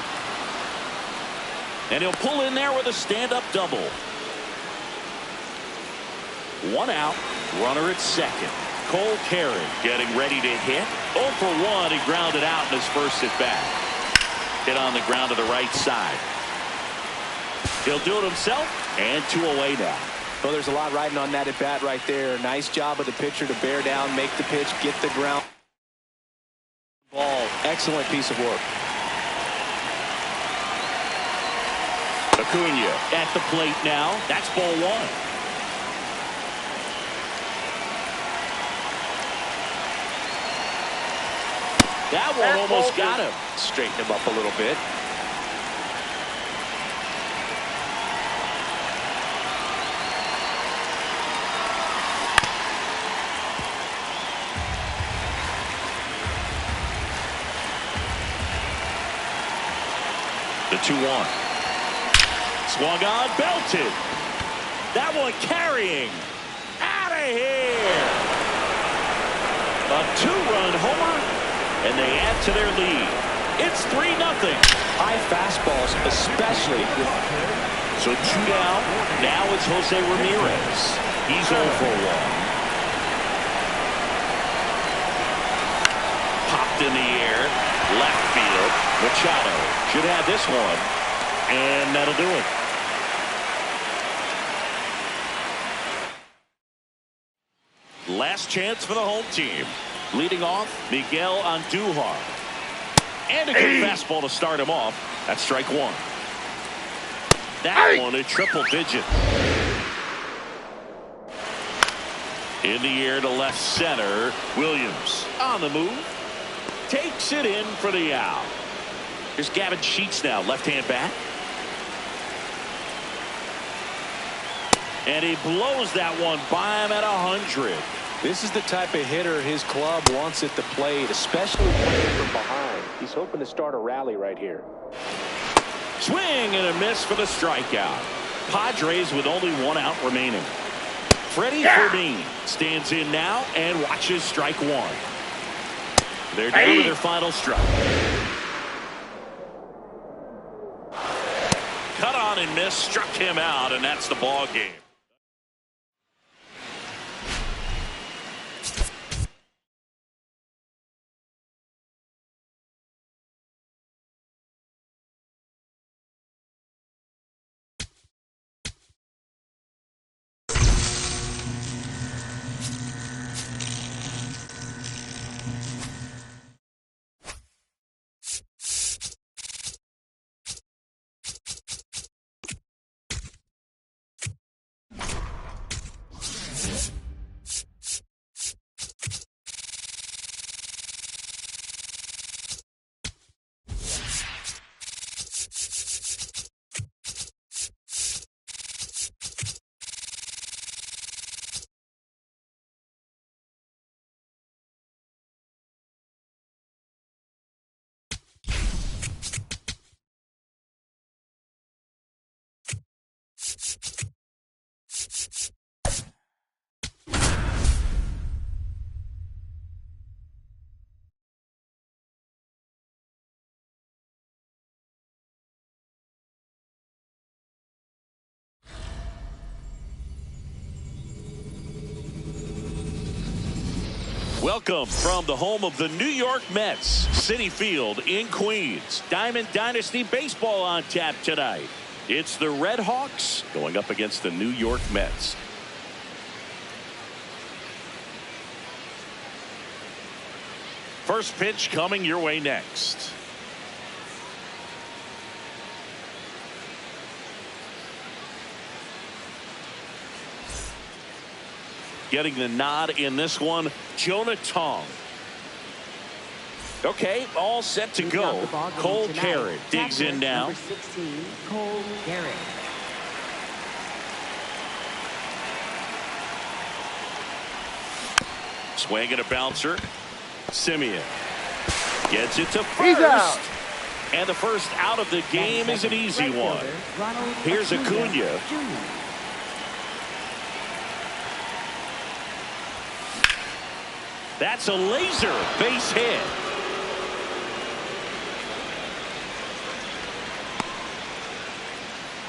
And he'll pull in there with a stand-up double. One out. Runner at second. Cole Carey getting ready to hit. 0 for 1. He grounded out in his first at-bat. Hit on the ground to the right side. He'll do it himself. And 2 away now. Well, there's a lot riding on that at-bat right there. Nice job of the pitcher to bear down, make the pitch, get the ground ball. Excellent piece of work. Acuna at the plate now. That's ball one. That one almost got him. Straighten him up a little bit. The 2-1. Swung on, belted. That one carrying. Out of here. A 2-run homer, and they add to their lead. It's 3-0. High fastballs, especially. So 2 down. Now it's Jose Ramirez. He's 0 for 1. Popped in the air. Left field. Machado should have this one. And that'll do it. Last chance for the home team. Leading off, Miguel Andujar. And a good fastball to start him off. That's strike one. That one a triple digit. In the air to left center. Williams on the move. Takes it in for the out. Here's Gavin Sheets now, left-hand bat. And he blows that one by him at 100. This is the type of hitter his club wants at the plate, especially playing from behind. He's hoping to start a rally right here. Swing and a miss for the strikeout. Padres with only 1 out remaining. Freddie Fermin stands in now and watches strike one. They're down to their final strike. Cut on and miss, struck him out, and that's the ball game. Welcome from the home of the New York Mets, Citi Field in Queens. Diamond Dynasty Baseball on tap tonight. It's the Red Hawks going up against the New York Mets. First pitch coming your way next. Getting the nod in this one, Jonah Tong. Okay, all set to go. Cole Garrett digs in now. Number 16, Cole Garrett. Swing and a bouncer. Simeon gets it to first. And the first out of the game is an easy one. Here's Acuna. That's a laser base hit.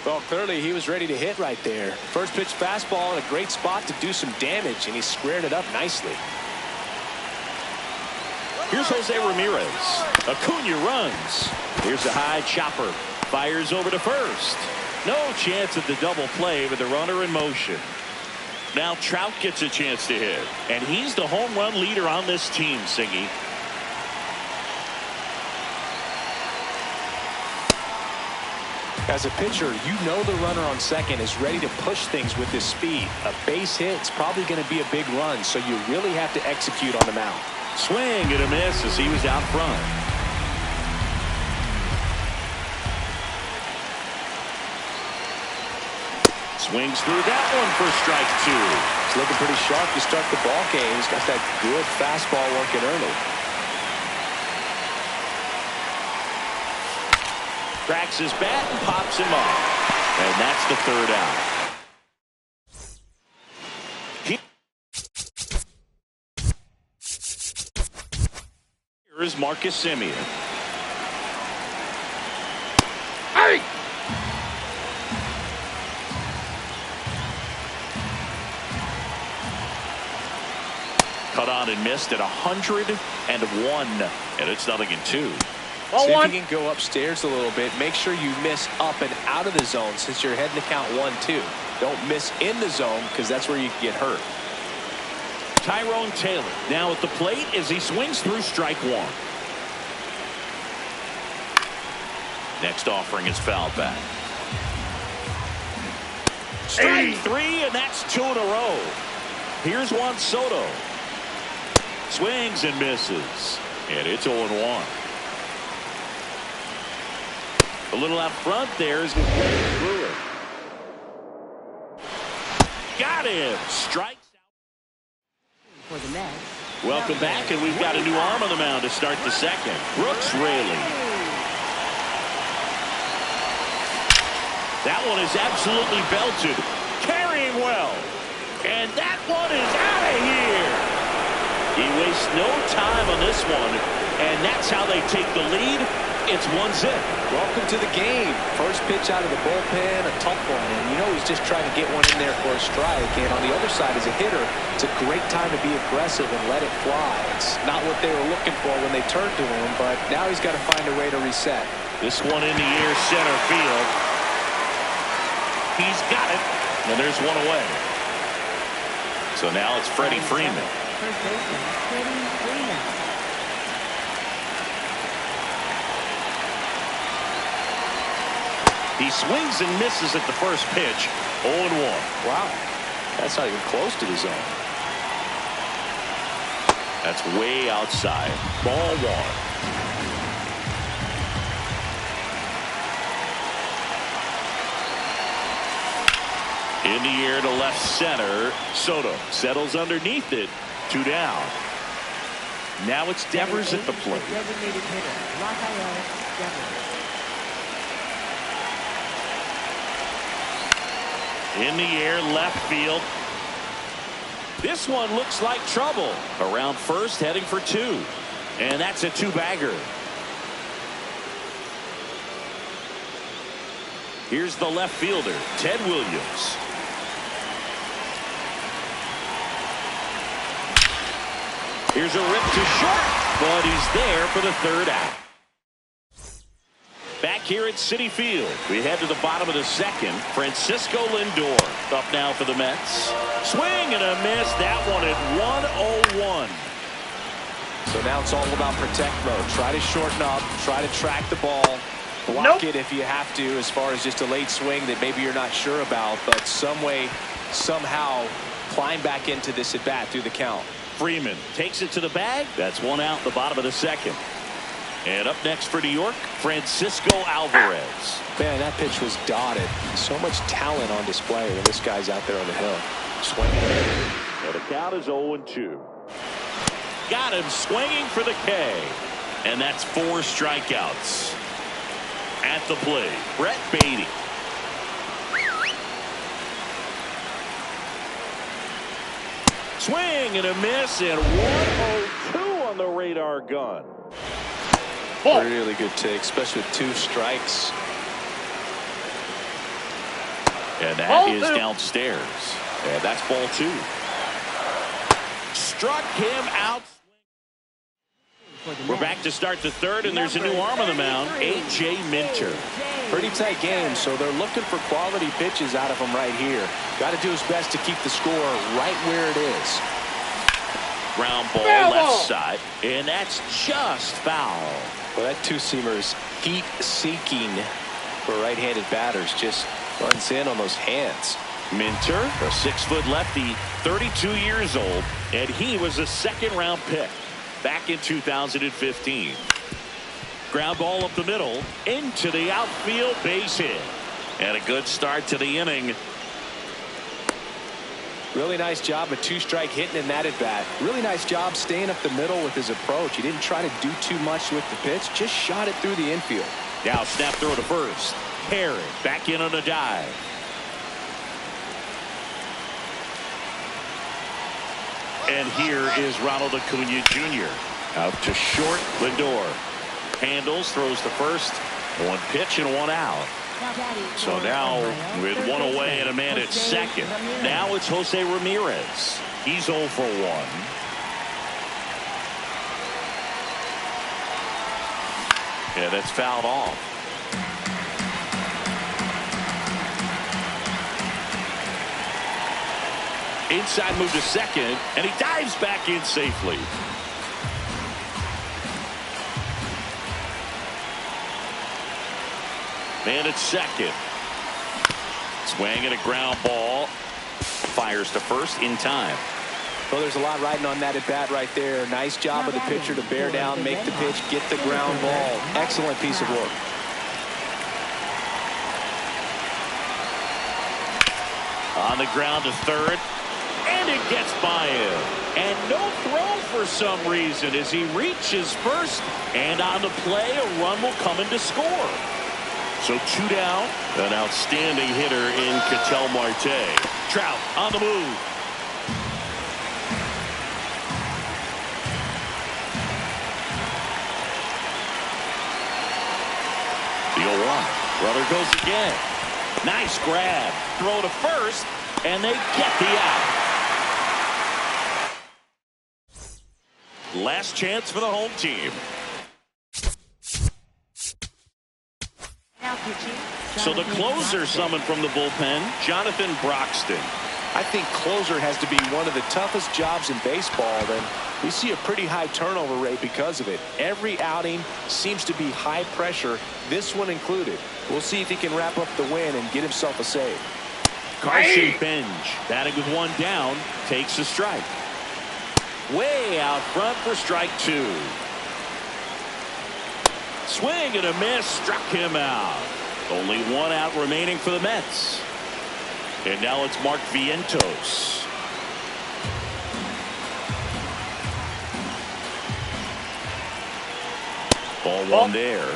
Well, clearly he was ready to hit right there. First pitch fastball in a great spot to do some damage, and he squared it up nicely. Here's Jose Ramirez. Acuna runs. Here's a high chopper. Fires over to first. No chance at the double play with the runner in motion. Now Trout gets a chance to hit. And he's the home run leader on this team, Singy. As a pitcher, you know the runner on second is ready to push things with his speed. A base hit is probably going to be a big run, so you really have to execute on the mound. Swing and a miss as he was out front. Swings through that one for strike two. He's looking pretty sharp to start the ball game. He's got that good fastball working early. Cracks his bat and pops him up. And that's the third out. Here is Marcus Simeon. Hey! Cut on and missed at 101. And it's 0-2. See if you can go upstairs a little bit. Make sure you miss up and out of the zone since you're heading to count 1-2. Don't miss in the zone because that's where you can get hurt. Tyrone Taylor now at the plate as he swings through strike one. Next offering is fouled back. Strike three, and that's 2 in a row. Here's Juan Soto. Swings and misses. And it's 0-1. A little out front there is Brewer. Got him. Strikes out. For the Mets. Welcome back, and we've got a new arm on the mound to start the second. Brooks Raley. That one is absolutely belted. Carrying well. And that one is out of here. He wastes no time on this one. And that's how they take the lead. It's 1-0. Welcome to the game. First pitch out of the bullpen, a tough one. And you know he's just trying to get one in there for a strike. And on the other side, as a hitter, it's a great time to be aggressive and let it fly. It's not what they were looking for when they turned to him, but now he's got to find a way to reset. This one in the air, center field. He's got it. And there's one away. So now it's Freddie Freeman. First baseman, Freddie Freeman. He swings and misses at the first pitch. 0-1. Wow. That's not even close to the zone. That's way outside. Ball one. In the air to left center. Soto settles underneath it. 2 down. Now it's Devers at the plate. Designated hitter, Rafael Devers. In the air, left field. This one looks like trouble. Around first, heading for 2. And that's a 2-bagger. Here's the left fielder, Ted Williams. Here's a rip to short, but he's there for the third out. Back here at Citi Field, we head to the bottom of the second. Francisco Lindor up now for the Mets. Swing and a miss. That one at 101. So now it's all about protect mode. Try to shorten up, try to track the ball, block it if you have to, as far as just a late swing that maybe you're not sure about, but some way, somehow climb back into this at bat through the count. Freeman takes it to the bag. That's one out in the bottom of the second. And up next for New York, Francisco Alvarez. Man, that pitch was dotted. So much talent on display when this guy's out there on the hill. Swinging. So the count is 0-2. Got him swinging for the K. And that's 4 strikeouts. At the plate, Brett Baty. Swing and a miss, and 1-0-2 on the radar gun. Really good take, especially with 2 strikes. And that is downstairs. And that's ball 2. Struck him out. We're back to start the third, and there's a new arm on the mound, A.J. Minter. Pretty tight game, so they're looking for quality pitches out of him right here. Got to do his best to keep the score right where it is. Ground ball left side, and that's just foul. Well, that two-seamer is heat-seeking for right-handed batters. Just runs in on those hands. Minter, a 6-foot lefty, 32 years old, and he was a second-round pick back in 2015. Ground ball up the middle, into the outfield, base hit. And a good start to the inning. Really nice job of 2-strike hitting in that at bat. Really nice job staying up the middle with his approach. He didn't try to do too much with the pitch, just shot it through the infield. Now snap throw to first. Perry back in on a dive. And here is Ronald Acuna Jr. Out to short. Lindor handles, throws to first. 1 pitch and 1 out. So now with 1 away and a man at second. Now it's Jose Ramirez. He's 0 for 1. Yeah, that's fouled off. Inside move to second, and he dives back in safely. Man at second. Swing and a ground ball. Fires to first in time. Well, there's a lot riding on that at bat right there. Nice job of the pitcher to bear down, make the pitch, get the ground ball. Excellent piece of work. On the ground to third. And it gets by him. And no throw for some reason as he reaches first. And on the play, a run will come in to score. So 2 down. An outstanding hitter in Ketel Marte. Trout on the move. The 0-1. Runner goes again. Nice grab. Throw to first. And they get the out. Last chance for the home team. So the closer summoned from the bullpen, Jonathan Broxton. I think closer has to be one of the toughest jobs in baseball, and we see a pretty high turnover rate because of it. Every outing seems to be high pressure, this one included. We'll see if he can wrap up the win and get himself a save. Carson Bench, batting with 1 down, takes a strike. Way out front for strike 2. Swing and a miss, struck him out. Only 1 out remaining for the Mets. And now it's Mark Vientos. Ball 1 there.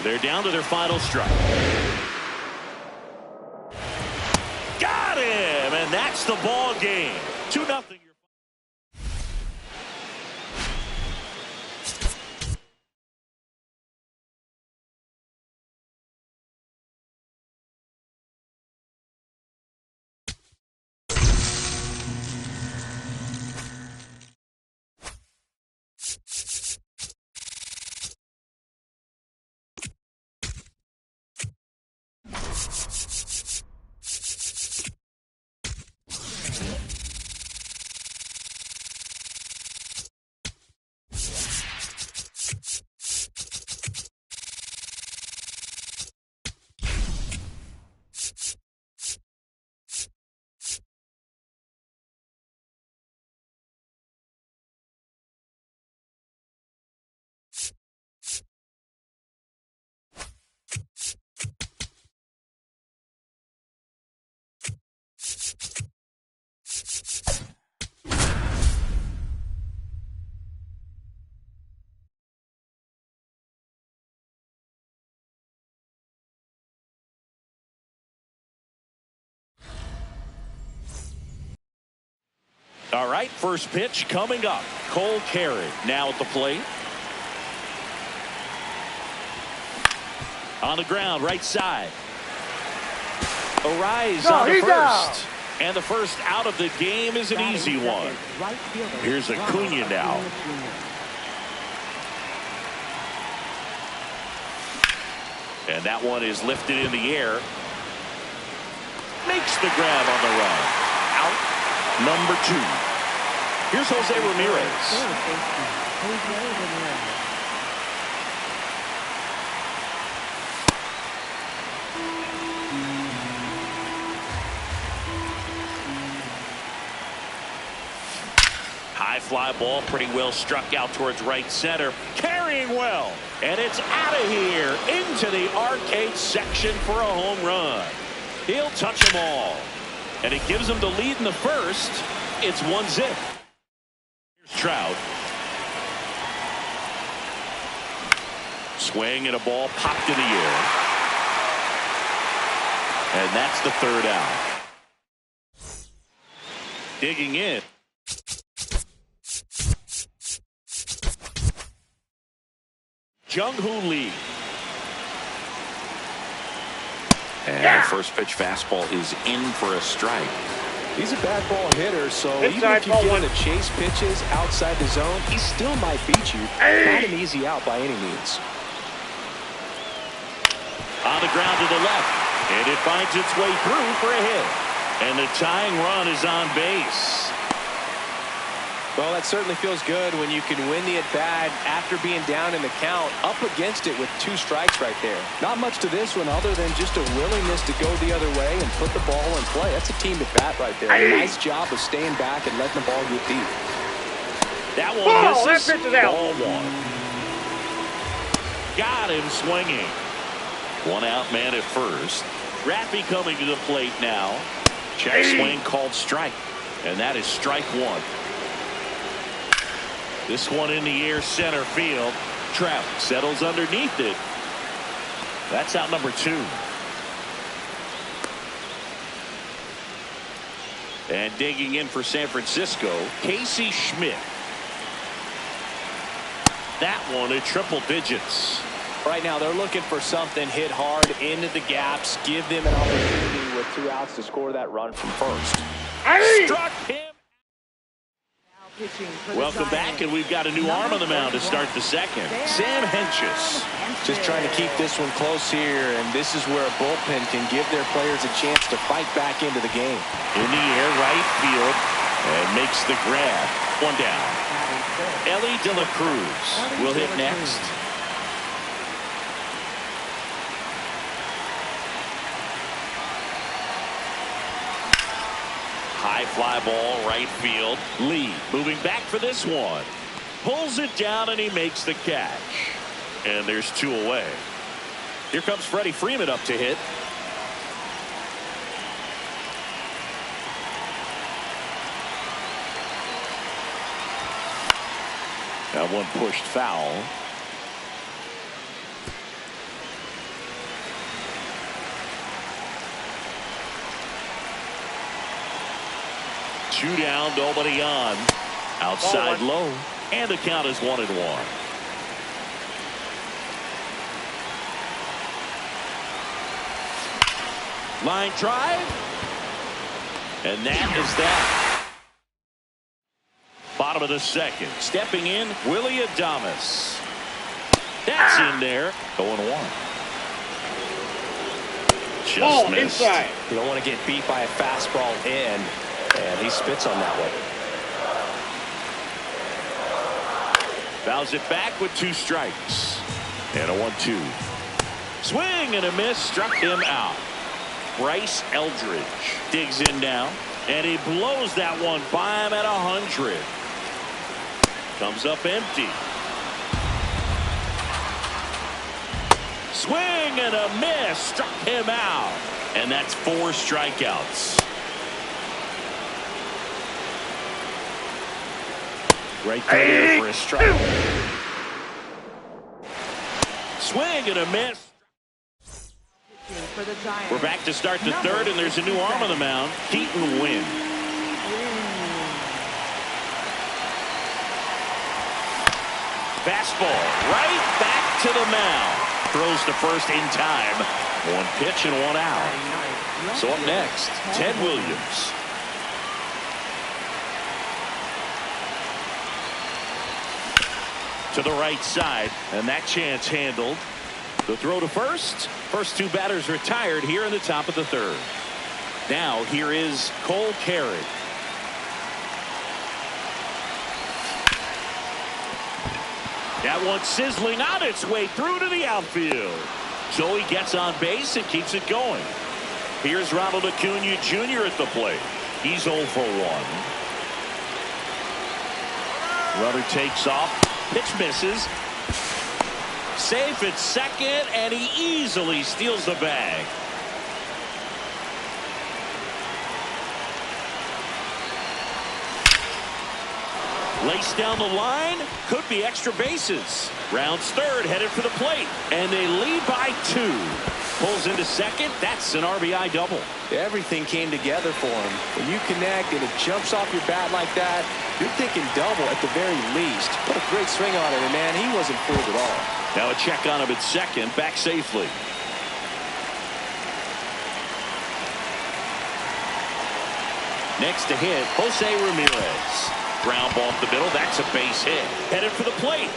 They're down to their final strike. Got him, and that's the ball game. 2-0. right, first pitch coming up. Cole Carey now at the plate. On the ground, right side. Arise on the first. And the first out of the game is an easy one. Here's Acuna now. And that one is lifted in the air. Makes the grab on the run. Out number 2. Here's Jose Ramirez. High fly ball, pretty well struck out towards right center. Carrying well. And it's out of here into the arcade section for a home run. He'll touch them all. And it gives them the lead in the first. It's 1-0. Here's Trout. Swing and a ball popped in the air. And that's the third out. Digging in. Jung-Hoo Lee. And the first pitch fastball is in for a strike. He's a bad ball hitter, so even if you get him to chase pitches outside the zone, he still might beat you. Not an easy out by any means. On the ground to the left, and it finds its way through for a hit. And the tying run is on base. Well, that certainly feels good when you can win the at-bat after being down in the count, up against it with 2 strikes right there. Not much to this one other than just a willingness to go the other way and put the ball in play. That's a team at-bat right there. A nice job of staying back and letting the ball get deep. That one misses. That pitch is out. Ball 1. Got him swinging. 1 out man at first. Raffy coming to the plate now. Check swing called strike. And that is strike 1. This one in the air center field. Trout settles underneath it. That's out number 2. And digging in for San Francisco, Casey Schmidt. That one at triple digits. Right now they're looking for something hit hard into the gaps. Give them an opportunity with 2 outs to score that run from first. Struck him. Welcome back, and we've got a new arm on the mound to start the second. Sam Hentges. Just trying to keep this one close here, and this is where a bullpen can give their players a chance to fight back into the game. In the air, right field, and makes the grab. 1 down. Ellie De La Cruz will hit next. High fly ball, right field. Lee moving back for this one. Pulls it down and he makes the catch. And there's 2 away. Here comes Freddie Freeman up to hit. That one pushed foul. Two down, nobody on. Outside low, and the count is 1-1. Line drive, and that is that. Bottom of the second, stepping in, Willy Adames. That's in there, 0-1. Just missed. Inside. You don't want to get beat by a fastball in. And he spits on that one. Fouls it back with 2 strikes. And a 1-2. Swing and a miss. Struck him out. Bryce Eldridge digs in now. And he blows that one by him at 100. Comes up empty. Swing and a miss. Struck him out. And that's 4 strikeouts. Right there for a strike. Swing and a miss. We're back to start the third, and there's a new arm on the mound. Keaton Winn. Fastball right back to the mound. Throws to first in time. One pitch and one out. So up next, Ted Williams. To the right side, and that chance handled. The throw to first. First two batters retired here in the top of the third. Now here is Cole Carey. That one sizzling on its way through to the outfield. So he gets on base and keeps it going. Here's Ronald Acuna Jr. at the plate. He's 0 for 1. Runner takes off. Pitch misses. Safe at second, and he easily steals the bag. Laced down the line, could be extra bases. Rounds third, headed for the plate, and they lead by 2. Pulls into second. That's an RBI double. Everything came together for him. When you connect and it jumps off your bat like that, you're thinking double at the very least. What a great swing on it, and man, he wasn't fooled at all. Now a check on him at second, back safely. Next to hit, Jose Ramirez. Ground ball up the middle. That's a base hit. Headed for the plate.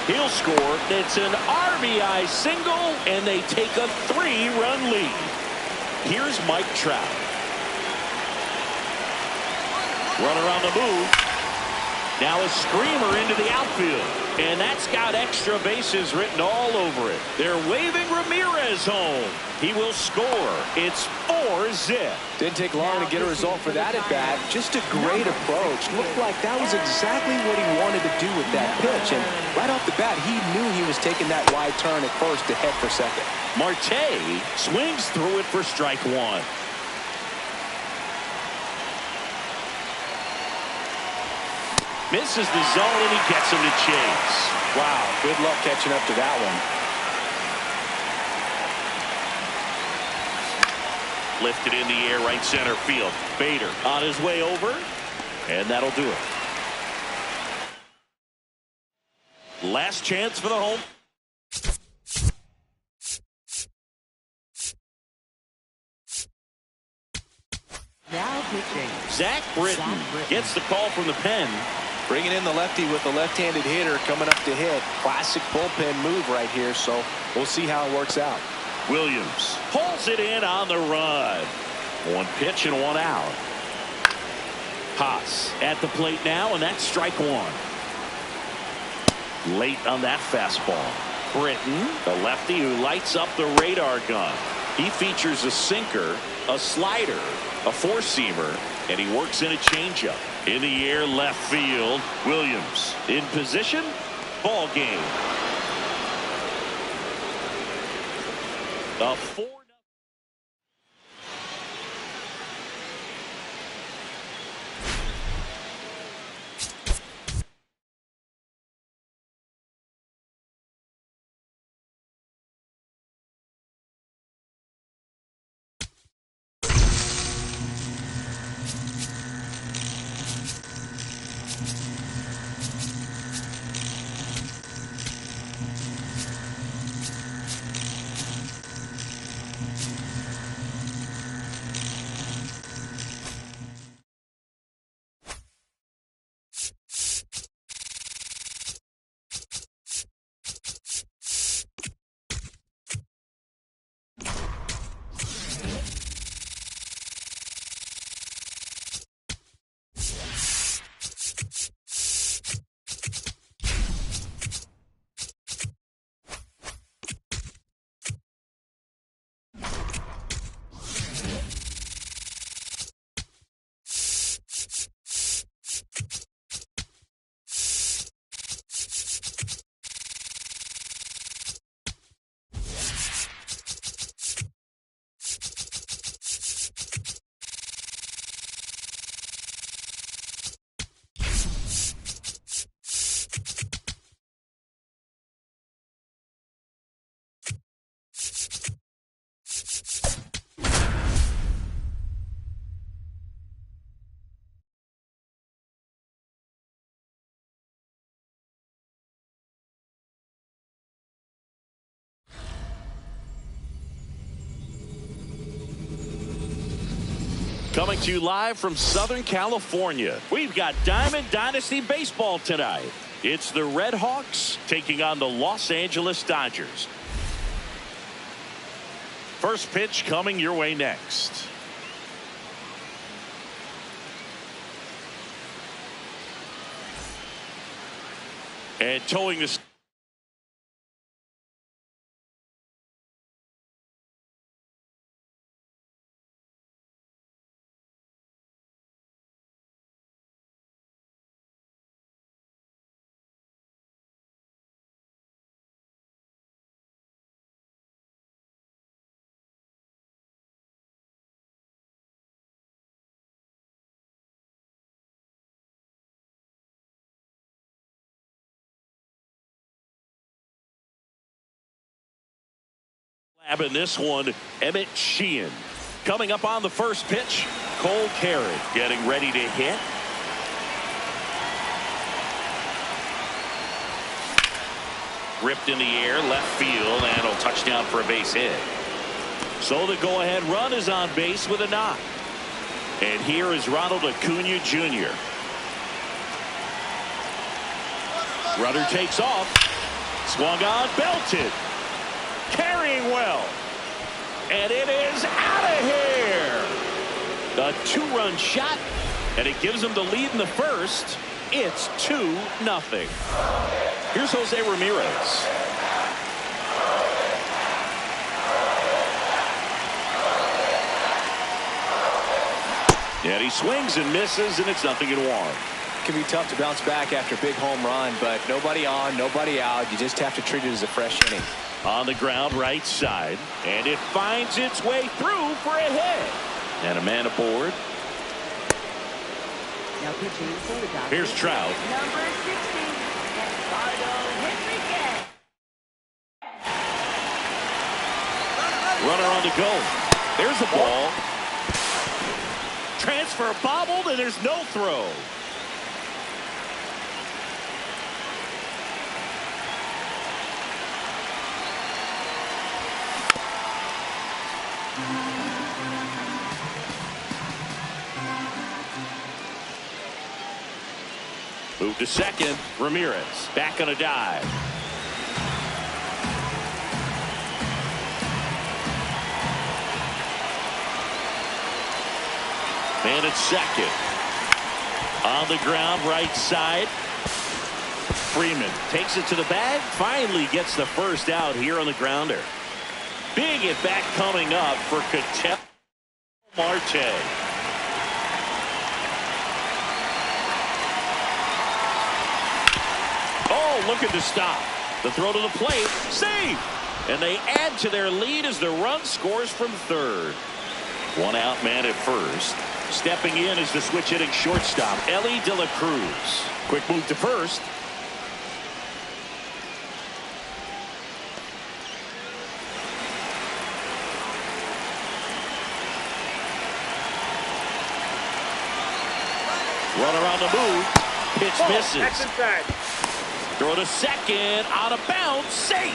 He'll score. It's an RBI single, and they take a 3-run lead. Here's Mike Trout. Runner on the move. Now a screamer into the outfield. And that's got extra bases written all over it. They're waving Ramirez home. He will score. It's 4-zip. Didn't take long to get a result for that at bat. Just a great approach. Looked like that was exactly what he wanted to do with that pitch. And right off the bat, he knew he was taking that wide turn at first to head for second. Marte swings through it for strike 1. Misses the zone, and he gets him to chase. Wow, good luck catching up to that one. Lifted in the air, right center field. Bader on his way over, and that'll do it. Last chance for the home. Now pitching. Zach Britton gets the call from the pen. Bringing in the lefty with the left-handed hitter coming up to hit. Classic bullpen move right here, so we'll see how it works out. Williams pulls it in on the run. One pitch and one out. Haas at the plate now, and that's strike 1. Late on that fastball. Britton, the lefty who lights up the radar gun. He features a sinker, a slider, a four-seamer, and he works in a changeup. In the air, left field. Williams in position. Ball game. A 4. Coming to you live from Southern California, we've got Diamond Dynasty Baseball tonight. It's the Red Hawks taking on the Los Angeles Dodgers. First pitch coming your way next. And towing this. In this one, Emmett Sheehan. Coming up on the first pitch, Cole Carey getting ready to hit. Ripped in the air, left field, and a touchdown for a base hit. So the go-ahead run is on base with a knock. And here is Ronald Acuna Jr. Runner takes off. Swung on, belted. Carrying well. And it is out of here. A two-run shot, and it gives them the lead in the first. It's 2-0. Here's Jose Ramirez. And he swings and misses, and it's 0-1. It can be tough to bounce back after a big home run, but nobody on, nobody out. You just have to treat it as a fresh inning. On the ground, right side, and it finds its way through for a hit. And a man aboard. Now pitching for the Dodgers. Here's Trout. Number 60, Eduardo Henriquez. Runner on the go. There's the ball. Transfer bobbled, and there's no throw. Move to second. Ramirez back on a dive. Man at second. On the ground, right side. Freeman takes it to the bag. Finally gets the first out here on the grounder. Big at bat coming up for Ketel Marte. Oh, look at the stop. The throw to the plate. Save! And they add to their lead as the run scores from third. One out man at first. Stepping in is the switch hitting shortstop, Elly De La Cruz. Quick move to first. Runner on the move. Pitch misses. Throw to second. Out of bounds. Safe.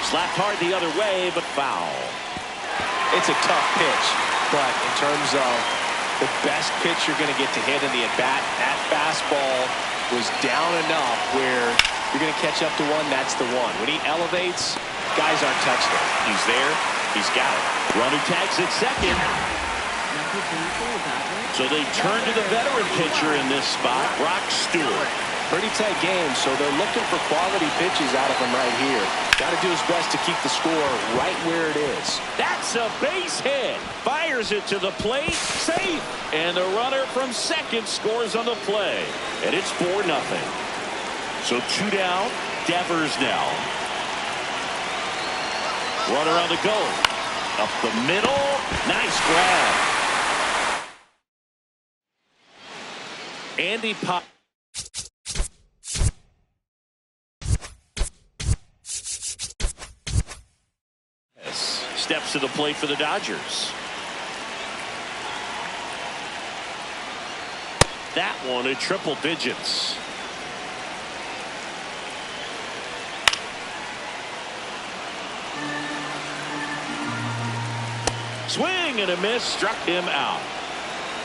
Slapped hard the other way, but foul. It's a tough pitch, but in terms of the best pitch you're going to get to hit in the at-bat, that fastball was down enough where you're going to catch up to one, that's the one. When he elevates, guys aren't touching it. He's there. He's got it. Runner tags at second. So they turn to the veteran pitcher in this spot, Brock Stewart. Pretty tight game, so they're looking for quality pitches out of him right here. Got to do his best to keep the score right where it is. That's a base hit. Fires it to the plate. Safe. And the runner from second scores on the play. And it's 4-0. So 2 down. Devers now. Runner on the go. Up the middle. Nice grab. Andy Pop. Steps to the plate for the Dodgers. That one at triple digits. Swing and a miss, struck him out.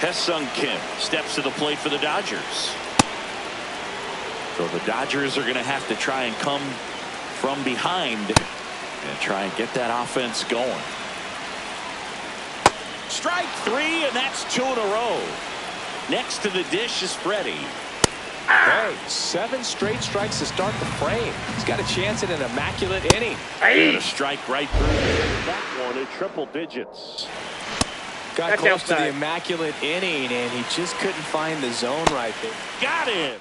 Ha-Seong Kim steps to the plate for the Dodgers. So the Dodgers are going to have to try and come from behind and try and get that offense going. Strike three, and that's 2 in a row. Next to the dish is Freddie. Hey, 7 straight strikes to start the frame. He's got a chance at an immaculate inning. And a strike right through that one in triple digits. Got That's close to outside. the immaculate inning, and he just couldn't find the zone right there. Got him.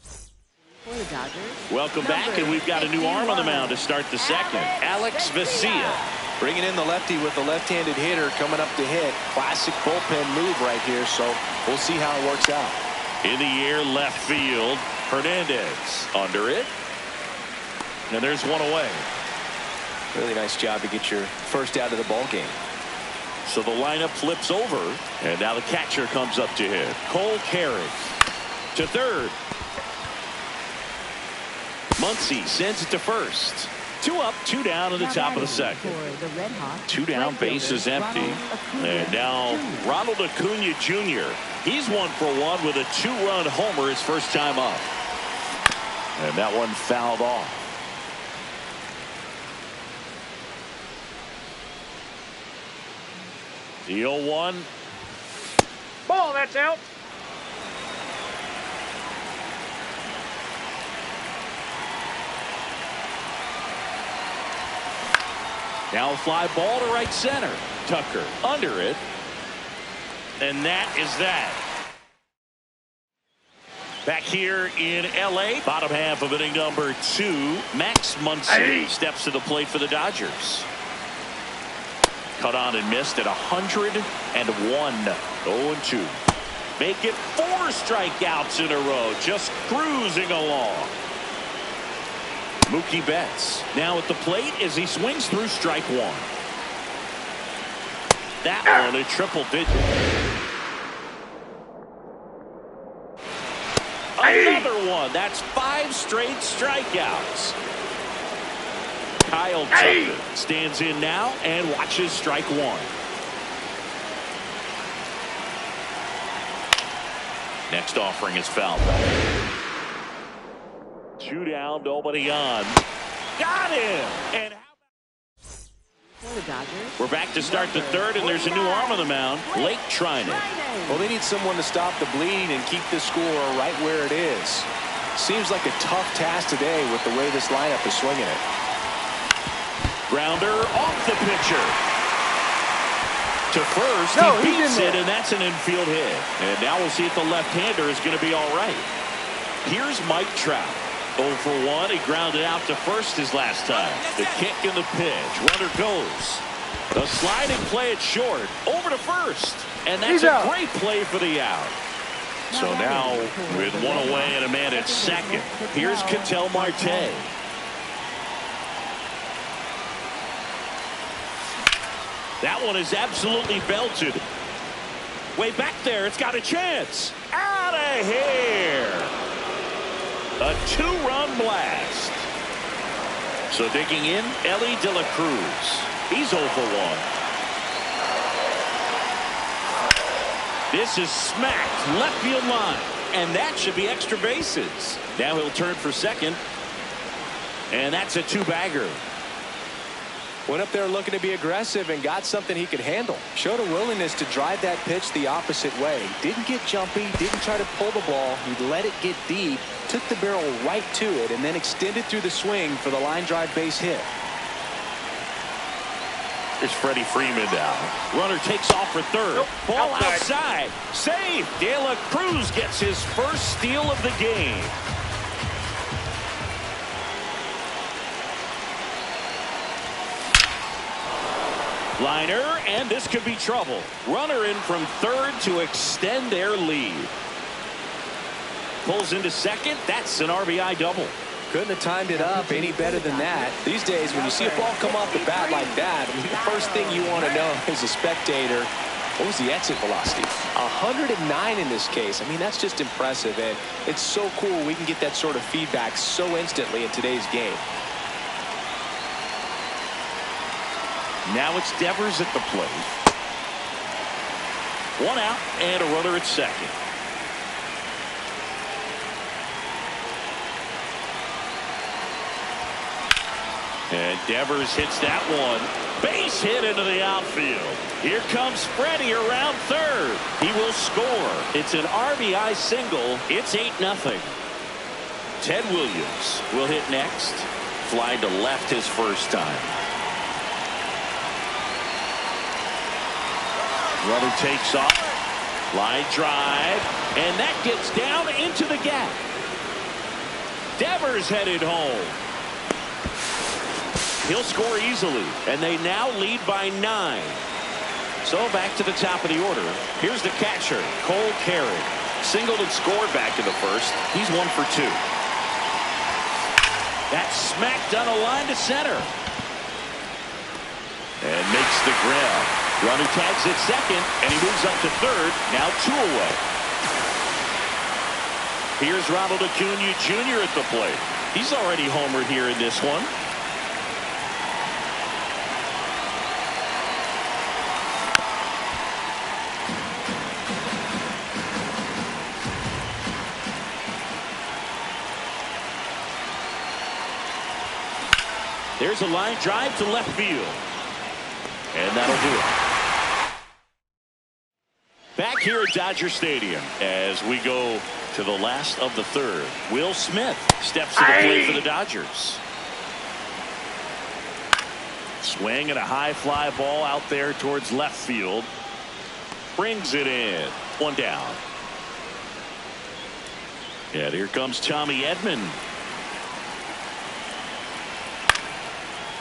For the Dodgers. Welcome back, and we've got a new arm on the mound to start the second. Alex Vesia. Bringing in the lefty with the left-handed hitter coming up to hit. Classic bullpen move right here, so we'll see how it works out. In the air, left field. Hernandez under it. And there's one away. Really nice job to get your first out of the ball game. So the lineup flips over, and now the catcher comes up to hit. Cole Carrick to third. Muncy sends it to first. 2 up, 2 down in the top of the second. 2 down, base is empty. And now Ronald Acuna Jr. He's 1 for 1 with a 2-run homer his first time up. And that one fouled off. The 0-1. Ball, that's out. Now a fly ball to right center. Tucker under it. And that is that. Back here in L.A., bottom half of inning number 2, Max Muncy steps to the plate for the Dodgers. Cut on and missed at 101. 0-2. Make it 4 strikeouts in a row. Just cruising along. Mookie Betts now at the plate as he swings through strike 1. That one a triple digit. Another one. That's 5 straight strikeouts. Kyle Tucker stands in now and watches strike 1. Next offering is fouled back. 2 down, nobody on. Got him. And we're back to start the third, and there's a new arm on the mound, Blake Treinen. Well, they need someone to stop the bleeding and keep the score right where it is. Seems like a tough task today with the way this lineup is swinging it. Grounder off the pitcher. To first, he beats it, and that's an infield hit. And now we'll see if the left-hander is going to be all right. Here's Mike Trout. 0 for 1. He grounded out to first his last time. The kick and the pitch. Runner goes. The sliding play at short. Over to first. And that's a great play for the out. So now with 1 away and a man at second, here's Ketel Marte. That one is absolutely belted. Way back there. It's got a chance. Out of here. A 2-run blast. So digging in, Elly De La Cruz. He's 0 for 1. This is smacked left field line. And that should be extra bases. Now he'll turn for second. And that's a 2-bagger. Went up there looking to be aggressive and got something he could handle. Showed a willingness to drive that pitch the opposite way. Didn't get jumpy, didn't try to pull the ball. He let it get deep, took the barrel right to it, and then extended through the swing for the line drive base hit. Here's Freddie Freeman down. Runner takes off for third. Ball outside. Save. De La Cruz gets his first steal of the game. Liner, and this could be trouble. Runner in from third to extend their lead. Pulls into second. That's an RBI double. Couldn't have timed it up any better than that. These days, when you see a ball come off the bat like that, I mean, the first thing you want to know as a spectator, what was the exit velocity? 109 in this case. I mean, that's just impressive, and it's so cool we can get that sort of feedback so instantly in today's game. Now it's Devers at the plate. 1 out and a runner at second. And Devers hits that one. Base hit into the outfield. Here comes Freddie around third. He will score. It's an RBI single. It's 8-0. Ted Williams will hit next. Flying to left his first time. Runner takes off. Line drive. And that gets down into the gap. Devers headed home. He'll score easily, and they now lead by 9. So back to the top of the order. Here's the catcher, Cole Carey. Singled and scored back in the first. He's 1 for 2. That's smacked on a line to center. And makes the grab. Runner tags at second, and he moves up to third. Now 2 away. Here's Ronald Acuna Jr. at the plate. He's already homered here in this one. There's a line drive to left field. And that'll do it. Back here at Dodger Stadium as we go to the last of the third. Will Smith steps to the plate for the Dodgers. Swing and a high fly ball out there towards left field. Brings it in. 1 down. And here comes Tommy Edman.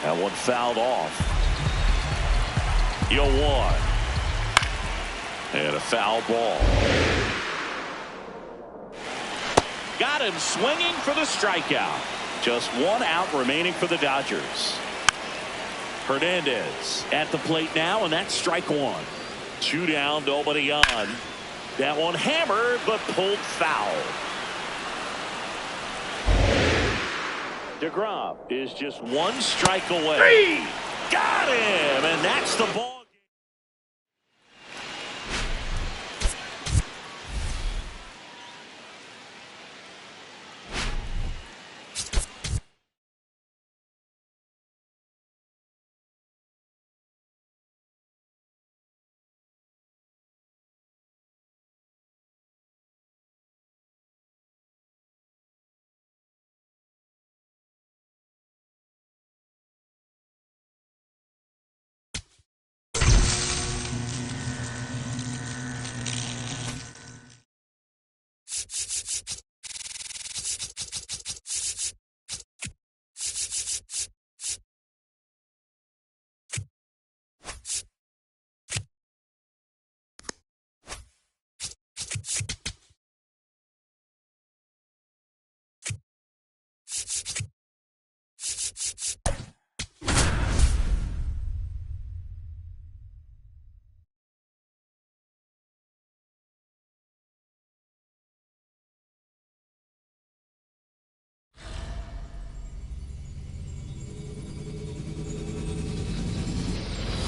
That one fouled off. 0-1. And a foul ball. Got him swinging for the strikeout. Just 1 out remaining for the Dodgers. Hernandez at the plate now, and that's strike 1. 2 down, nobody on. That one hammered, but pulled foul. DeGrom is just 1 strike away. Got him, and that's the ball.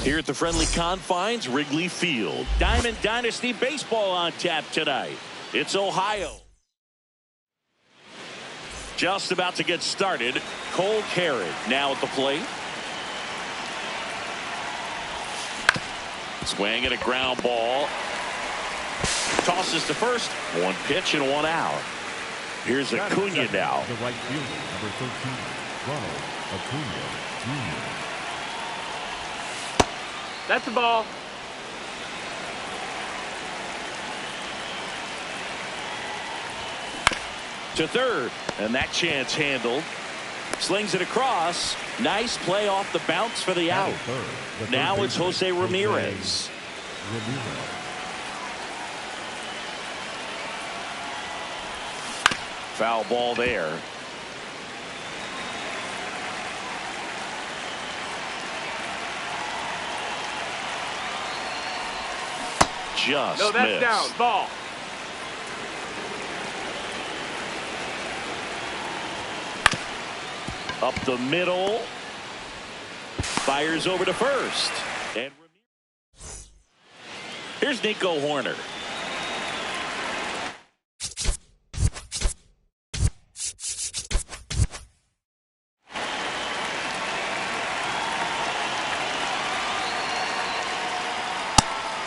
Here at the friendly confines, Wrigley Field. Diamond Dynasty Baseball on tap tonight. It's Ohio. Just about to get started. Cole Carey now at the plate. Swing and a ground ball. Tosses to first. 1 pitch and 1 out. Here's Acuna now. The right fielder, number 13, Ronald Acuna Jr. That's the ball. To third, and that chance handled. Slings it across. Nice play off the bounce for the out. Now it's Jose Ramirez. Foul ball there. Just no, that's missed. down. Ball. Up the middle. Fires over to first. And here's Nico Hoerner.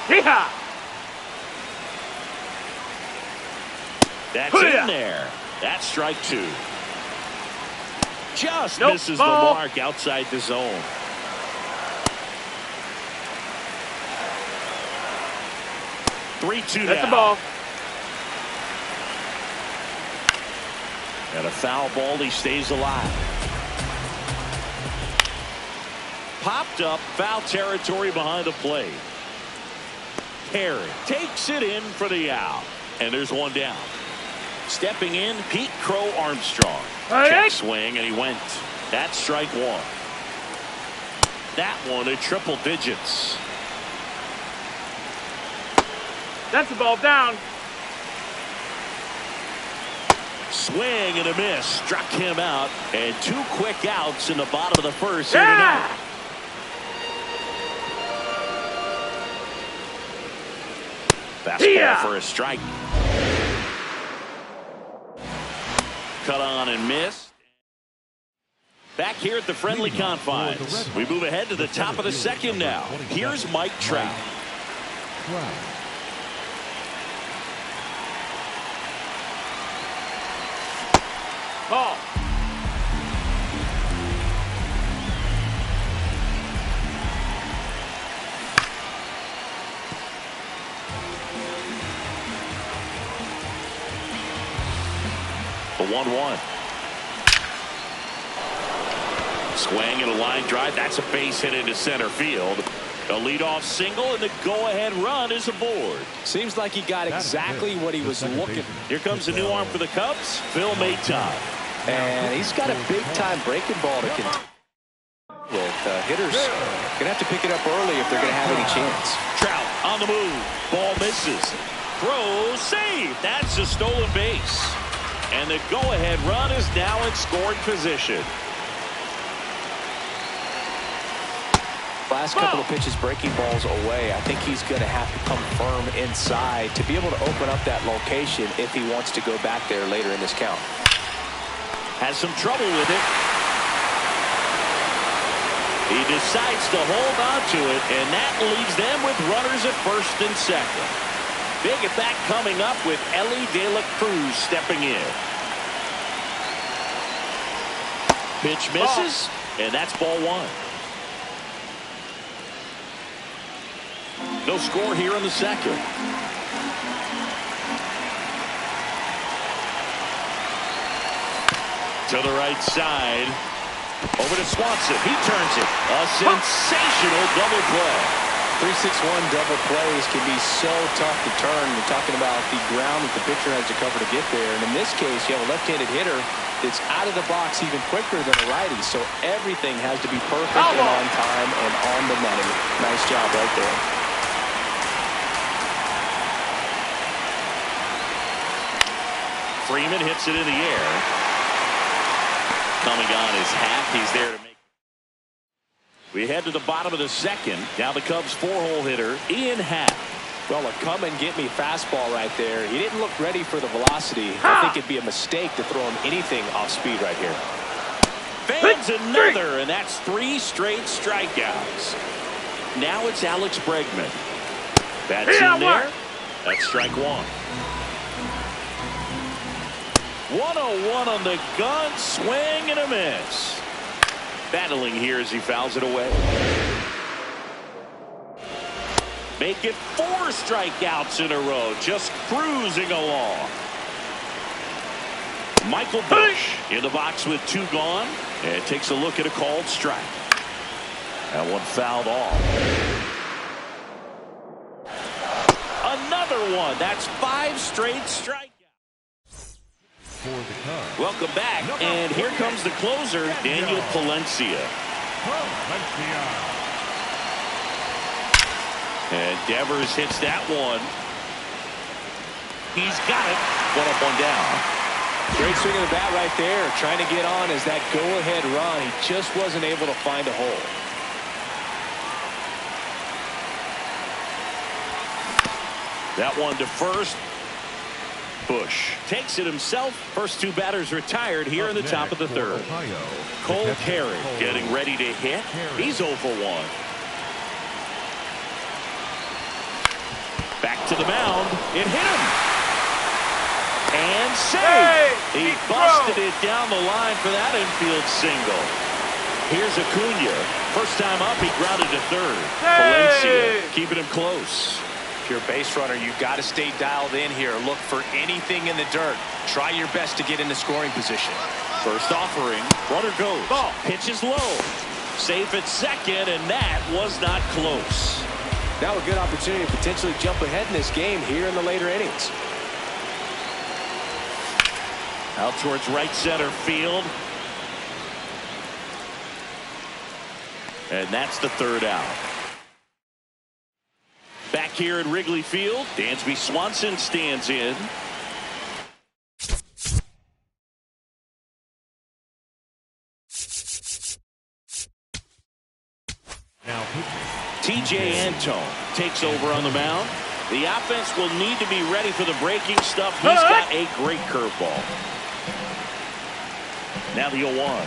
Yeehaw! That's in there. That's strike 2. Just Nope, misses ball. the mark outside the zone. Three-two That's now. the ball. And a foul ball. He stays alive. Popped up. Foul territory behind the plate. Perry takes it in for the out. And there's one down. Stepping in, Pete Crow Armstrong. Check swing, and he went. That's strike 1. That one at triple digits. That's the ball down. Swing and a miss. Struck him out. And 2 quick outs in the bottom of the first. Yeah! Fastball for a strike. Cut on and missed. Back here at the friendly confines. We move ahead to the top of the second now. Here's Mike Trout. Ball. The 1-1. Swing and a line drive. That's a base hit into center field. A leadoff single, and the go-ahead run is aboard. Seems like he got exactly what he was looking for. Here comes the new arm for the Cubs, Phil Maton. And he's got a big-time breaking ball to contend with. Hitters going to have to pick it up early if they're going to have any chance. Trout on the move. Ball misses. Throw, save. That's a stolen base. And the go-ahead run is now in scoring position. Last couple of pitches breaking balls away. I think he's going to have to come firm inside to be able to open up that location if he wants to go back there later in this count. Has some trouble with it. He decides to hold on to it, and that leaves them with runners at first and second. Big at bat coming up with Elly De La Cruz stepping in. Pitch misses, and that's ball 1. No score here in the second. To the right side. Over to Swanson. He turns it. A sensational double play. 3-6-1 double plays can be so tough to turn. We're talking about the ground that the pitcher has to cover to get there. And in this case, you have a left-handed hitter that's out of the box even quicker than a righty. So everything has to be perfect and on time and on the money. Nice job right there. Freeman hits it in the air. Coming on his hat. He's there to make. We head to the bottom of the second. Now the Cubs 4-hole hitter, Ian Happ. Well, a come-and-get-me fastball right there. He didn't look ready for the velocity. I think it'd be a mistake to throw him anything off speed right here. Fans another, and that's 3 straight strikeouts. Now it's Alex Bregman. That's in there. That's strike 1. 101 on the gun, swing and a miss. Battling here as he fouls it away. Make it 4 strikeouts in a row, just cruising along. Michael Busch in the box with 2 gone, and takes a look at a called strike. That one fouled off. Another one. That's 5 straight strikeouts. Welcome back, and here comes the closer, Daniel Palencia. And Devers hits that one. He's got it. 1 up, 1 down. Great swing of the bat right there. Trying to get on as that go-ahead run. He just wasn't able to find a hole. That one to first. Bush takes it himself. First two batters retired here in the top of the third. Cole Carey getting ready to hit. He's 0 for 1. Back to the mound. It hit him. And saved. He busted it down the line for that infield single. Here's Acuna. First time up, he grounded to third. Valencia keeping him close. If you're a base runner, you've got to stay dialed in here. Look for anything in the dirt. Try your best to get into scoring position. First offering. Runner goes. Ball. Pitch is low. Safe at second, and that was not close. Now a good opportunity to potentially jump ahead in this game here in the later innings. Out towards right center field. And that's the third out. Back here at Wrigley Field, Dansby Swanson stands in. Now, TJ Antone takes over on the mound. The offense will need to be ready for the breaking stuff. He's got a great curveball. Now the 0-1.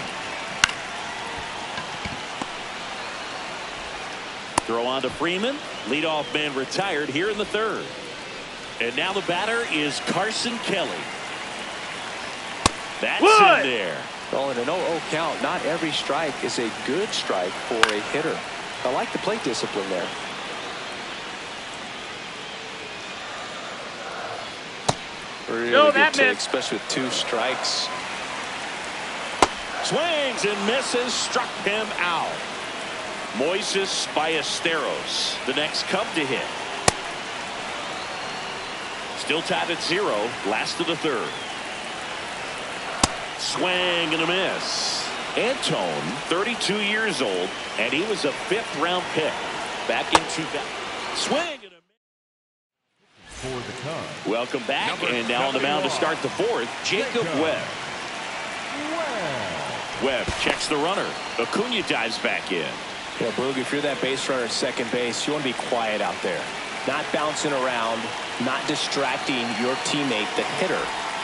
Throw on to Freeman. Leadoff man retired here in the third. And now the batter is Carson Kelly. That's in there. Well, in an 0-0 count, not every strike is a good strike for a hitter. I like the plate discipline there. Really good take, especially with 2 strikes. Swings and misses. Struck him out. Moises Ballesteros, the next Cub to hit. Still tied at 0. Last of the third. Swing and a miss. Antone, 32 years old, and he was a 5th-round pick. Back into that. Swing and a miss. for the Cubs. Welcome back, and now on the mound to start the 4th, Jacob Webb. Webb checks the runner. Acuna dives back in. Yeah, Boog, if you're that base runner at second base, you want to be quiet out there. Not bouncing around, not distracting your teammate, the hitter.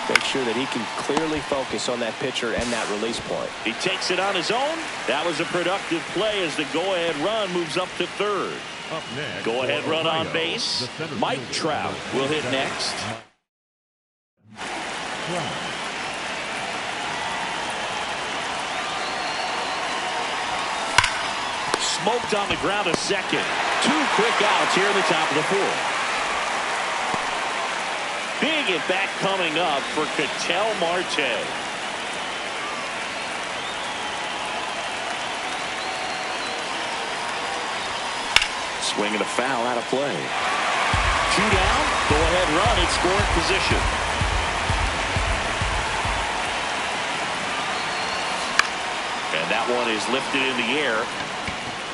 Make sure that he can clearly focus on that pitcher and that release point. He takes it on his own. That was a productive play as the go-ahead run moves up to third. Up next, Go-ahead run on base. Mike Trout will hit next. Smoked on the ground a second. 2 quick outs here in the top of the 4th. Big at bat coming up for Ketel Marte. Swing and a foul out of play. 2 down. Go ahead run in scoring position. And that one is lifted in the air.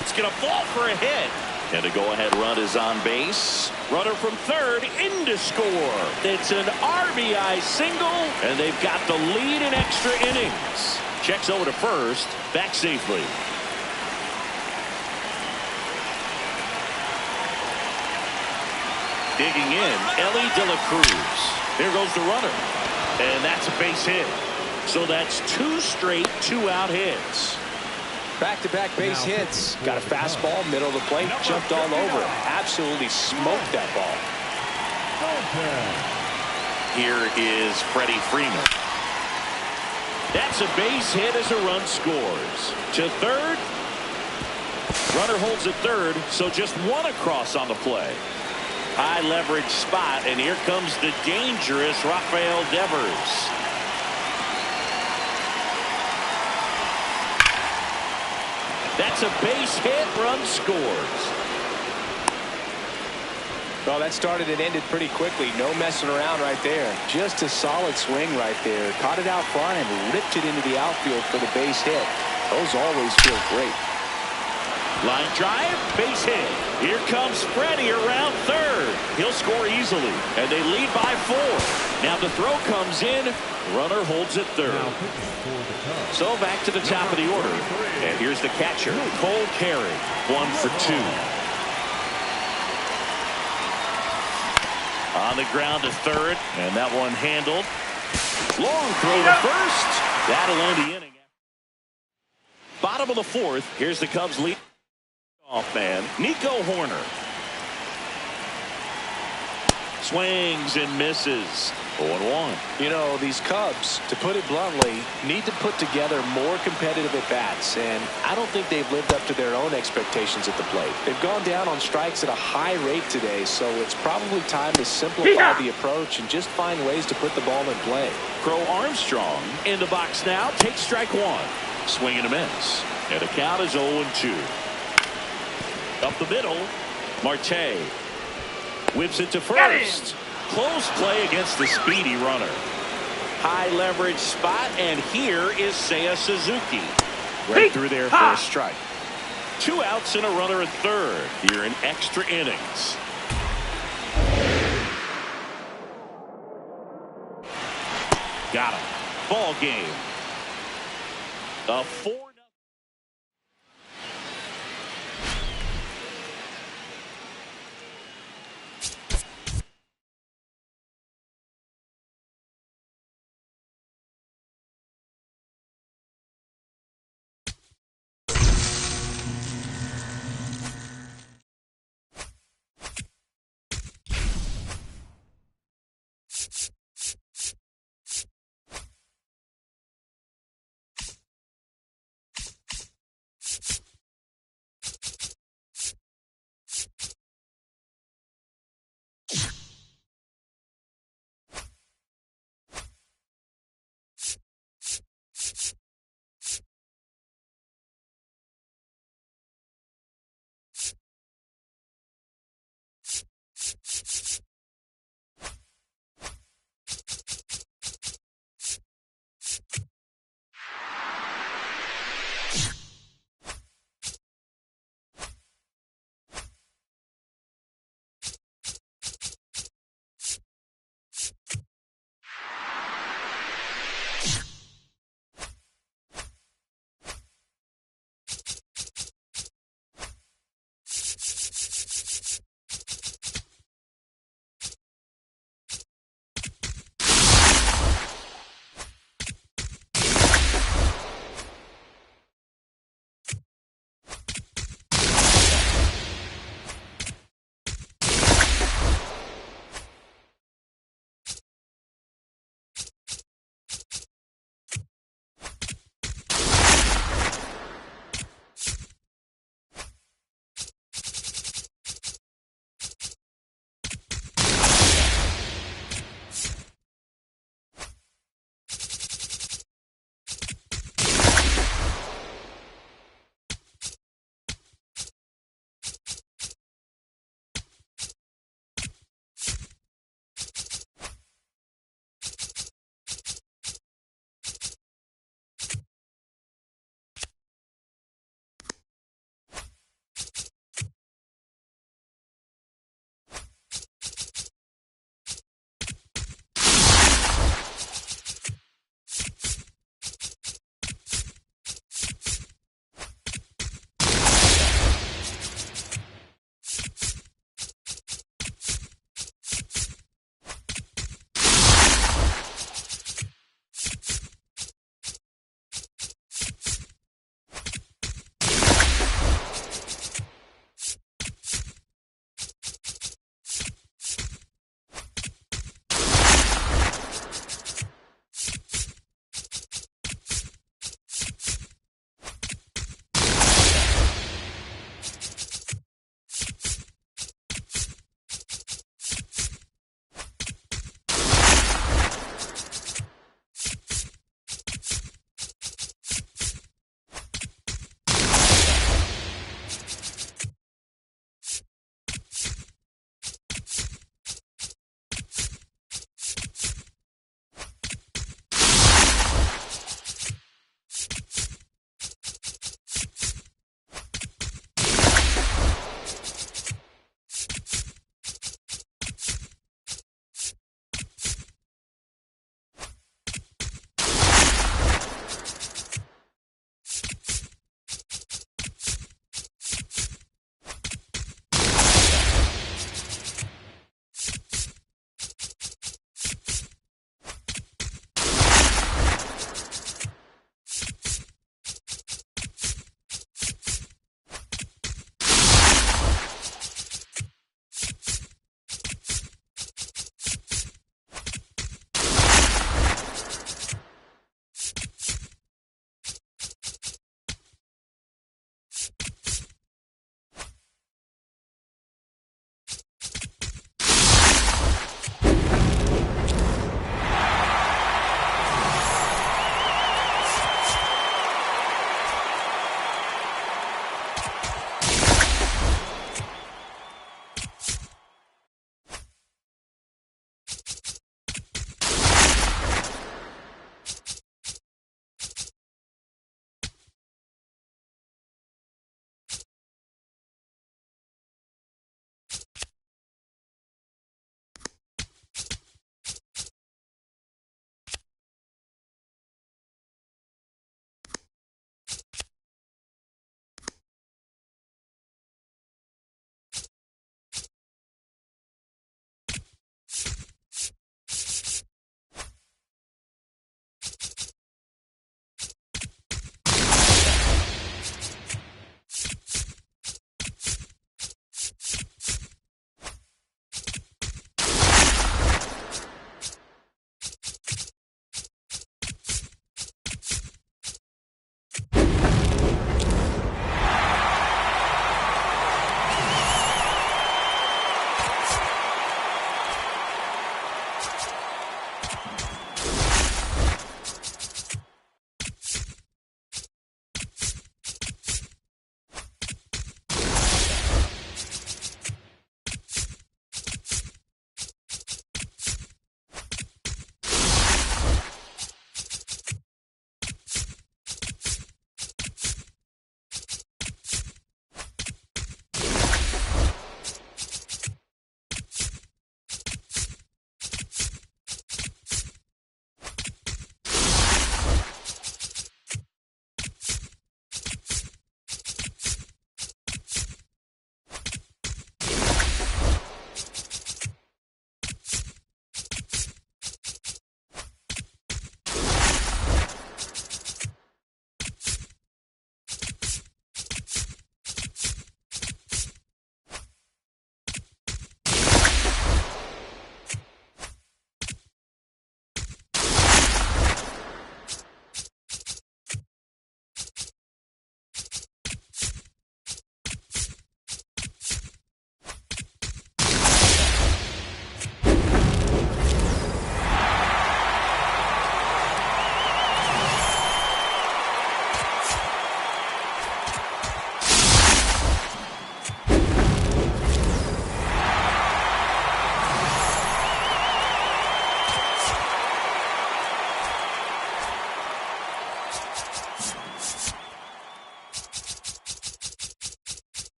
It's going to fall for a hit. And the go-ahead run is on base. Runner from third in to score. It's an RBI single, and they've got the lead in extra innings. Checks over to first. Back safely. Digging in, Elly De La Cruz. Here goes the runner. And that's a base hit. So that's 2 straight 2-out hits. Back-to-back base hits. Got a fastball, middle of the plate, jumped all over it. Absolutely smoked that ball. Here is Freddie Freeman. That's a base hit as a run scores. To third. Runner holds at third, so just 1 across on the play. High leverage spot, and here comes the dangerous Rafael Devers. That's a base hit, run scores. Well, that started and ended pretty quickly. No messing around right there. Just a solid swing right there. Caught it out front and ripped it into the outfield for the base hit. Those always feel great. Line drive, base hit. Here comes Freddie around third. He'll score easily, and they lead by 4. Now the throw comes in. Runner holds at third. So back to the top of the order. And here's the catcher, Cole Carey, 1 for 2. On the ground to third, and that one handled. Long throw to first. That'll end the inning. Bottom of the fourth. Here's the Cubs lead off man, Nico Hoerner. Swings and misses. 0-1. You know, these Cubs, to put it bluntly, need to put together more competitive at-bats, and I don't think they've lived up to their own expectations at the plate. They've gone down on strikes at a high rate today, so it's probably time to simplify the approach and just find ways to put the ball in play. Crow Armstrong in the box now. Takes strike one. Swing and a miss. And the count is 0-2. Up the middle, Marte whips it to first. Close play against the speedy runner. High leverage spot, and here is Seiya Suzuki. Right through there for a strike. 2 outs and a runner at third here in extra innings. Got him. Ball game. A 4